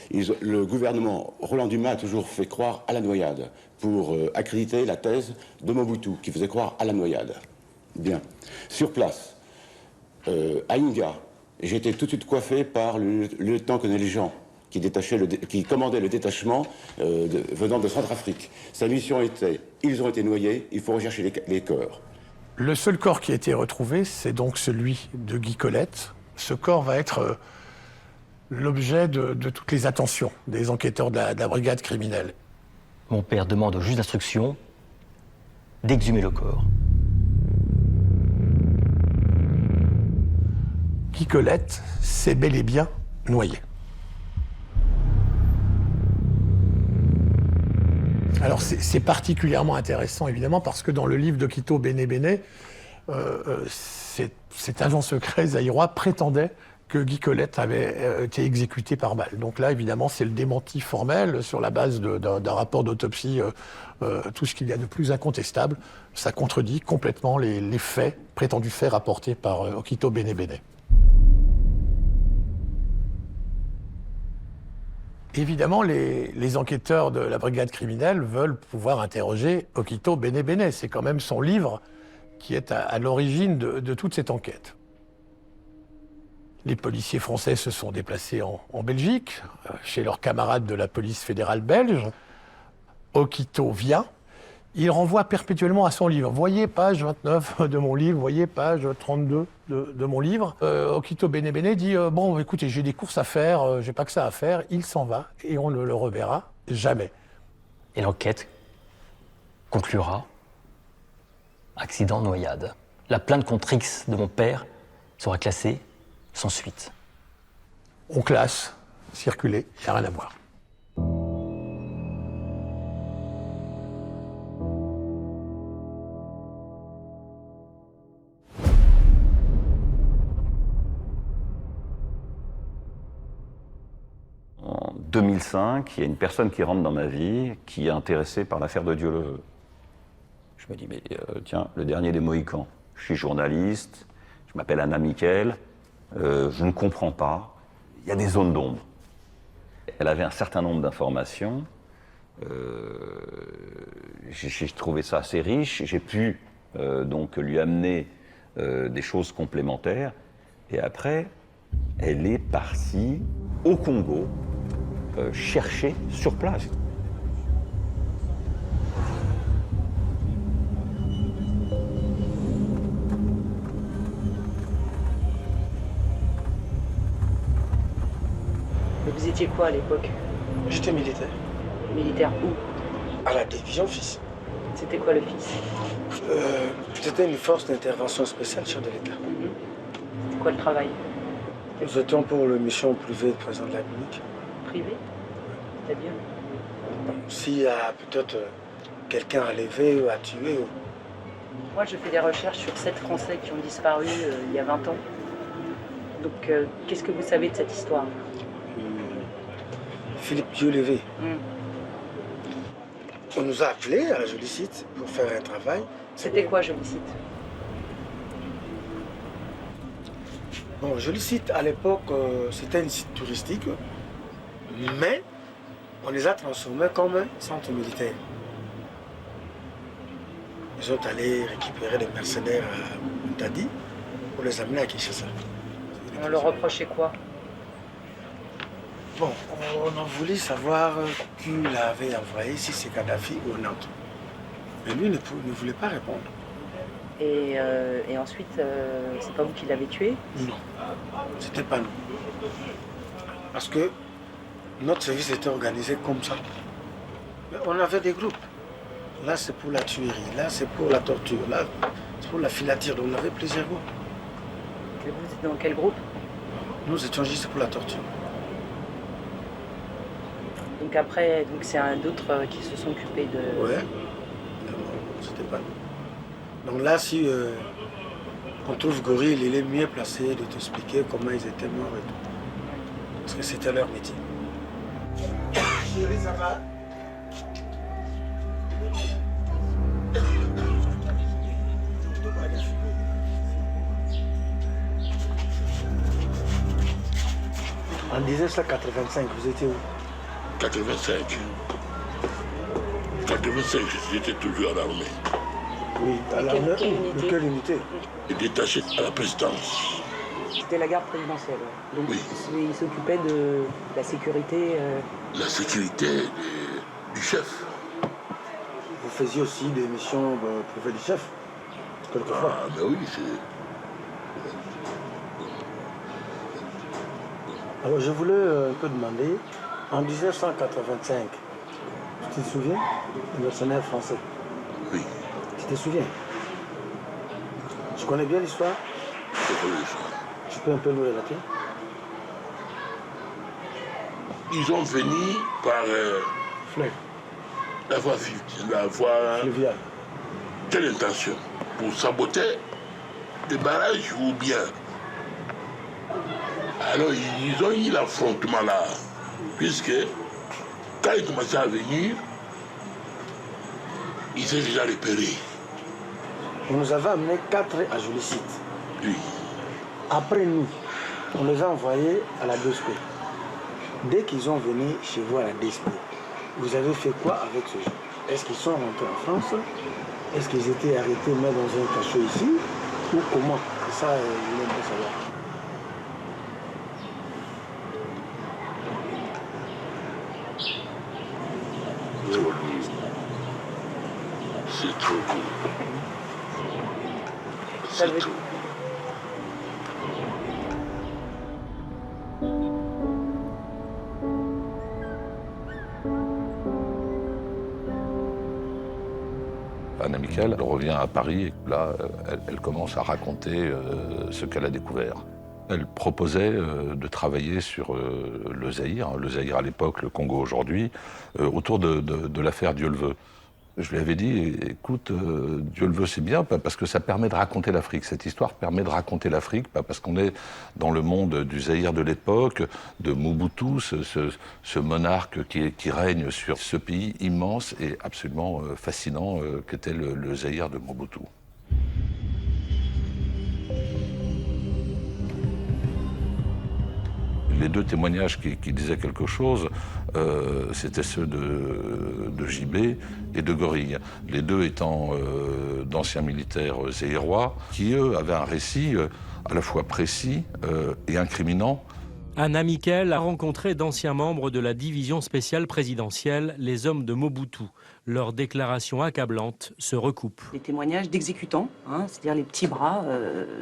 Speaker 21: Le gouvernement Roland Dumas a toujours fait croire à la noyade pour accréditer la thèse de Mobutu, qui faisait croire à la noyade. Bien. Sur place, à Inga, j'ai été tout de suite coiffé par le lieutenant-colonel Jean, qui commandait le détachement venant de Centrafrique. Sa mission était, ils ont été noyés, il faut rechercher les corps.
Speaker 9: Le seul corps qui a été retrouvé, c'est donc celui de Guy Colette. Ce corps va être l'objet de toutes les attentions des enquêteurs de la brigade criminelle.
Speaker 6: Mon père demande au juge d'instruction d'exhumer le corps.
Speaker 9: Guy Colette s'est bel et bien noyé. Alors c'est particulièrement intéressant évidemment parce que dans le livre d'Okito Benebene, cet agent secret zaïrois prétendait que Guy Colette avait été exécuté par balle. Donc là évidemment c'est le démenti formel sur la base d'un rapport d'autopsie, tout ce qu'il y a de plus incontestable. Ça contredit complètement les faits, prétendus faits rapportés par Okito Benebene. Évidemment, les enquêteurs de la brigade criminelle veulent pouvoir interroger Okito Benebene. C'est quand même son livre qui est à l'origine de toute cette enquête. Les policiers français se sont déplacés en Belgique, chez leurs camarades de la police fédérale belge. Okito vient. Il renvoie perpétuellement à son livre. Voyez page 29 de mon livre, voyez page 32 de mon livre. Okito Benebene dit bon, écoutez, j'ai des courses à faire, j'ai pas que ça à faire. Il s'en va et on ne le reverra jamais.
Speaker 6: Et l'enquête conclura accident noyade. La plainte contre X de mon père sera classée sans suite.
Speaker 9: On classe, circuler, il n'y a rien à voir.
Speaker 3: En 2005, il y a une personne qui rentre dans ma vie qui est intéressée par l'affaire de Dieu-le-veut. Je me dis, mais tiens, le dernier des Mohicans. Je suis journaliste, je m'appelle Anna Miquel, je ne comprends pas, il y a des zones d'ombre. Elle avait un certain nombre d'informations, j'ai trouvé ça assez riche, j'ai pu donc lui amener des choses complémentaires, et après, elle est partie au Congo chercher sur place.
Speaker 5: Vous étiez quoi à l'époque?
Speaker 12: J'étais militaire.
Speaker 5: Militaire où?
Speaker 12: À la division FIS.
Speaker 5: C'était quoi le FIS?
Speaker 12: C'était une force d'intervention spéciale chef de l'État.
Speaker 5: C'était quoi le travail?
Speaker 12: Nous étions pour la mission privée du président de la République.
Speaker 5: Privé? C'est-à-dire?
Speaker 12: S'il y a peut-être quelqu'un à lever ou à tuer.
Speaker 5: Moi, je fais des recherches sur 7 Français qui ont disparu il y a 20 ans. Donc, qu'est-ce que vous savez de cette histoire?
Speaker 12: Philippe Dieulevée. On nous a appelés à la Jolie Site pour faire un travail.
Speaker 5: C'était quoi Jolie Site?
Speaker 12: Bon, Jolie Site, à l'époque, c'était un site touristique, mais on les a transformés comme un centre militaire. Ils sont allés récupérer des mercenaires à Moutadi pour les amener à Kinshasa.
Speaker 5: On leur reprochait quoi?
Speaker 12: Bon, on a voulu savoir qui l'avait envoyé, si c'est Kadhafi ou un autre. Mais lui ne voulait pas répondre.
Speaker 5: Et ensuite, c'est pas vous qui l'avez tué?
Speaker 12: Non, c'était pas nous. Parce que notre service était organisé comme ça. Mais on avait des groupes. Là, c'est pour la tuerie, là, c'est pour la torture, là, c'est pour la filature. Donc, on avait plusieurs groupes.
Speaker 5: Et vous étiez dans quel groupe?
Speaker 12: Nous étions juste pour la torture.
Speaker 5: Donc après, c'est d'autres qui se sont occupés de...
Speaker 12: Ouais, c'était pas nous. Donc là, si on trouve Gorille, il est mieux placé de t'expliquer comment ils étaient morts et tout. Parce que c'était leur métier. Chérie, ça va? En 1985, vous étiez où?
Speaker 17: 85. 85, j'étais toujours à l'armée.
Speaker 12: Oui, à l'armée. Quelle unité?
Speaker 17: Détaché à la présidence.
Speaker 5: C'était la garde présidentielle. Donc
Speaker 17: oui.
Speaker 5: Il s'occupait de la sécurité.
Speaker 17: La sécurité du chef.
Speaker 12: Vous faisiez aussi des missions privées du chef, quelquefois.
Speaker 17: Ah, ben oui, c'est...
Speaker 12: Alors je voulais un peu demander, en 1985, tu te souviens, le mercenaire français?
Speaker 17: Oui.
Speaker 12: Tu te souviens? Tu connais bien l'histoire?
Speaker 17: Je connais l'histoire.
Speaker 12: Tu peux un peu nous relater?
Speaker 17: Ils ont venu par la voie
Speaker 12: fluviale.
Speaker 17: Quelle intention? Pour saboter des barrages ou bien? Alors ils ont eu l'affrontement là, puisque quand ils commençaient à venir, ils étaient déjà repérés.
Speaker 12: On nous avait amené 4 à Jolie Site.
Speaker 17: Oui.
Speaker 12: Après nous, on les a envoyés à la DSP. Dès qu'ils ont venu chez vous à la DSP, vous avez fait quoi avec ce gens? Est-ce qu'ils sont rentrés en France? Est-ce qu'ils étaient arrêtés mais dans un cachot ici? Ou comment? C'est ça, je voulais savoir.
Speaker 17: C'est trop lourd. C'est trop.
Speaker 11: Anna Michael, elle revient à Paris et là, elle commence à raconter ce qu'elle a découvert. Elle proposait de travailler sur le Zaïre à l'époque, le Congo aujourd'hui, autour de l'affaire Dieuleveux. Je lui avais dit, écoute, Dieuleveux c'est bien, parce que ça permet de raconter l'Afrique. Cette histoire permet de raconter l'Afrique, parce qu'on est dans le monde du Zaïre de l'époque, de Mobutu, ce monarque qui règne sur ce pays immense et absolument fascinant qu'était le Zaïre de Mobutu. Les deux témoignages qui disaient quelque chose, c'était ceux de JB et de Gorille. Les deux étant d'anciens militaires zaïrois qui, eux, avaient un récit à la fois précis et incriminant.
Speaker 15: Anna Miquel a rencontré d'anciens membres de la division spéciale présidentielle, les hommes de Mobutu. Leurs déclarations accablantes se recoupent.
Speaker 19: Des témoignages d'exécutants, c'est-à-dire les petits bras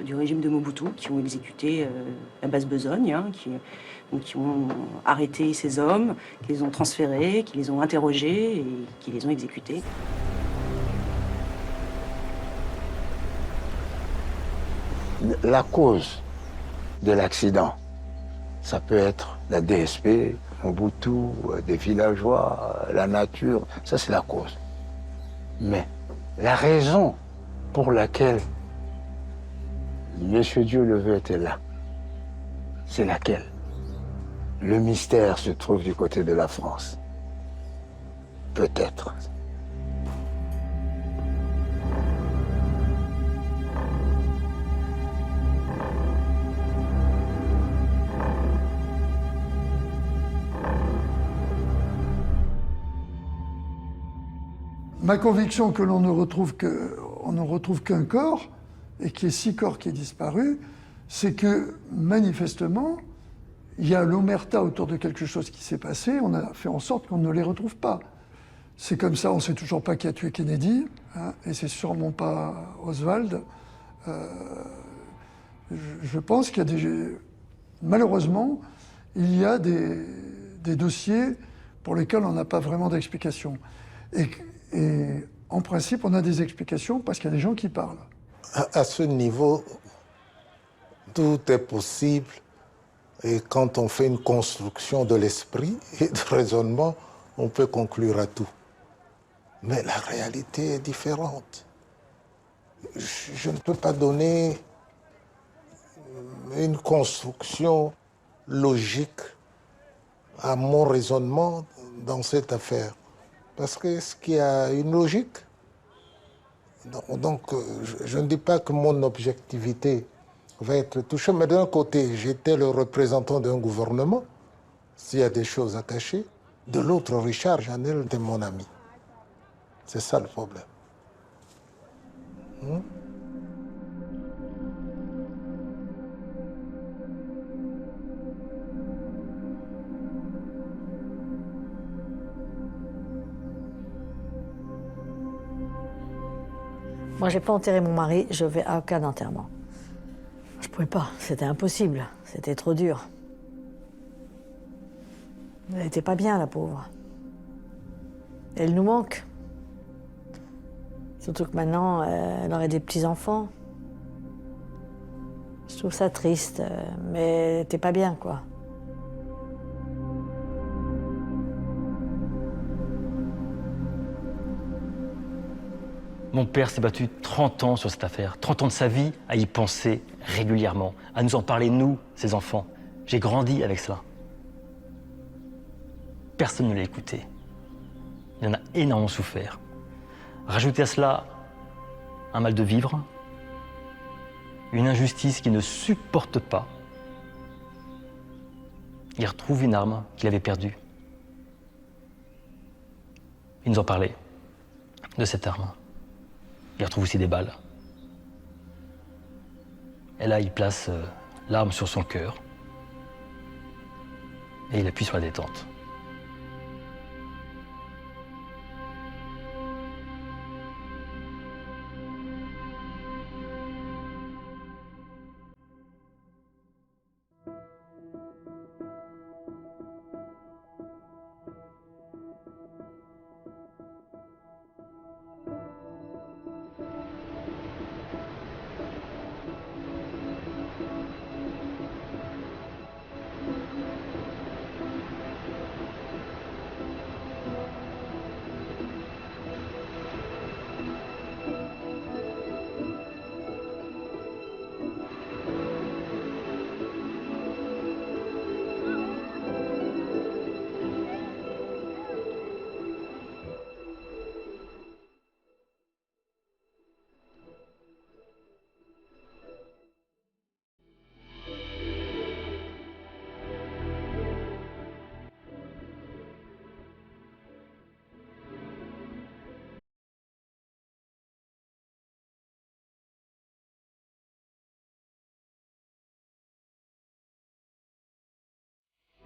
Speaker 19: du régime de Mobutu qui ont exécuté la basse besogne, qui ont arrêté ces hommes, qui les ont transférés, qui les ont interrogés et qui les ont exécutés.
Speaker 12: La cause de l'accident, ça peut être la DSP, Mobutu, des villageois, la nature, ça c'est la cause. Mais la raison pour laquelle Monsieur Dieu-le-veut était là, c'est laquelle? Le mystère se trouve du côté de la France. Peut-être.
Speaker 22: Ma conviction que l'on ne retrouve qu'un corps, et qu'il y ait 6 corps qui aient disparu, c'est que, manifestement, il y a l'omerta autour de quelque chose qui s'est passé, on a fait en sorte qu'on ne les retrouve pas. C'est comme ça, on ne sait toujours pas qui a tué Kennedy, et c'est sûrement pas Oswald. Je pense qu'il y a malheureusement, il y a des dossiers pour lesquels on n'a pas vraiment d'explication. Et en principe, on a des explications parce qu'il y a des gens qui parlent.
Speaker 20: À ce niveau, tout est possible. Et quand on fait une construction de l'esprit et de raisonnement, on peut conclure à tout. Mais la réalité est différente. Je ne peux pas donner une construction logique à mon raisonnement dans cette affaire. Parce que est-ce qu'il y a une logique? Donc, je ne dis pas que mon objectivité va être touchée, mais d'un côté, j'étais le représentant d'un gouvernement, s'il y a des choses à cacher. De l'autre, Richard Janel était mon ami. C'est ça le problème.
Speaker 27: Moi, j'ai pas enterré mon mari, je vais à aucun enterrement. Je pouvais pas, c'était impossible, c'était trop dur. Elle était pas bien, la pauvre. Elle nous manque. Surtout que maintenant, elle aurait des petits-enfants. Je trouve ça triste, mais elle était pas bien, quoi.
Speaker 6: Mon père s'est battu 30 ans sur cette affaire, 30 ans de sa vie à y penser régulièrement, à nous en parler, nous, ses enfants. J'ai grandi avec cela. Personne ne l'a écouté. Il en a énormément souffert. Rajoutez à cela un mal de vivre, une injustice qu'il ne supporte pas. Il retrouve une arme qu'il avait perdue. Il nous en parlait, de cette arme. Il retrouve aussi des balles. Et là, il place l'arme sur son cœur. Et il appuie sur la détente.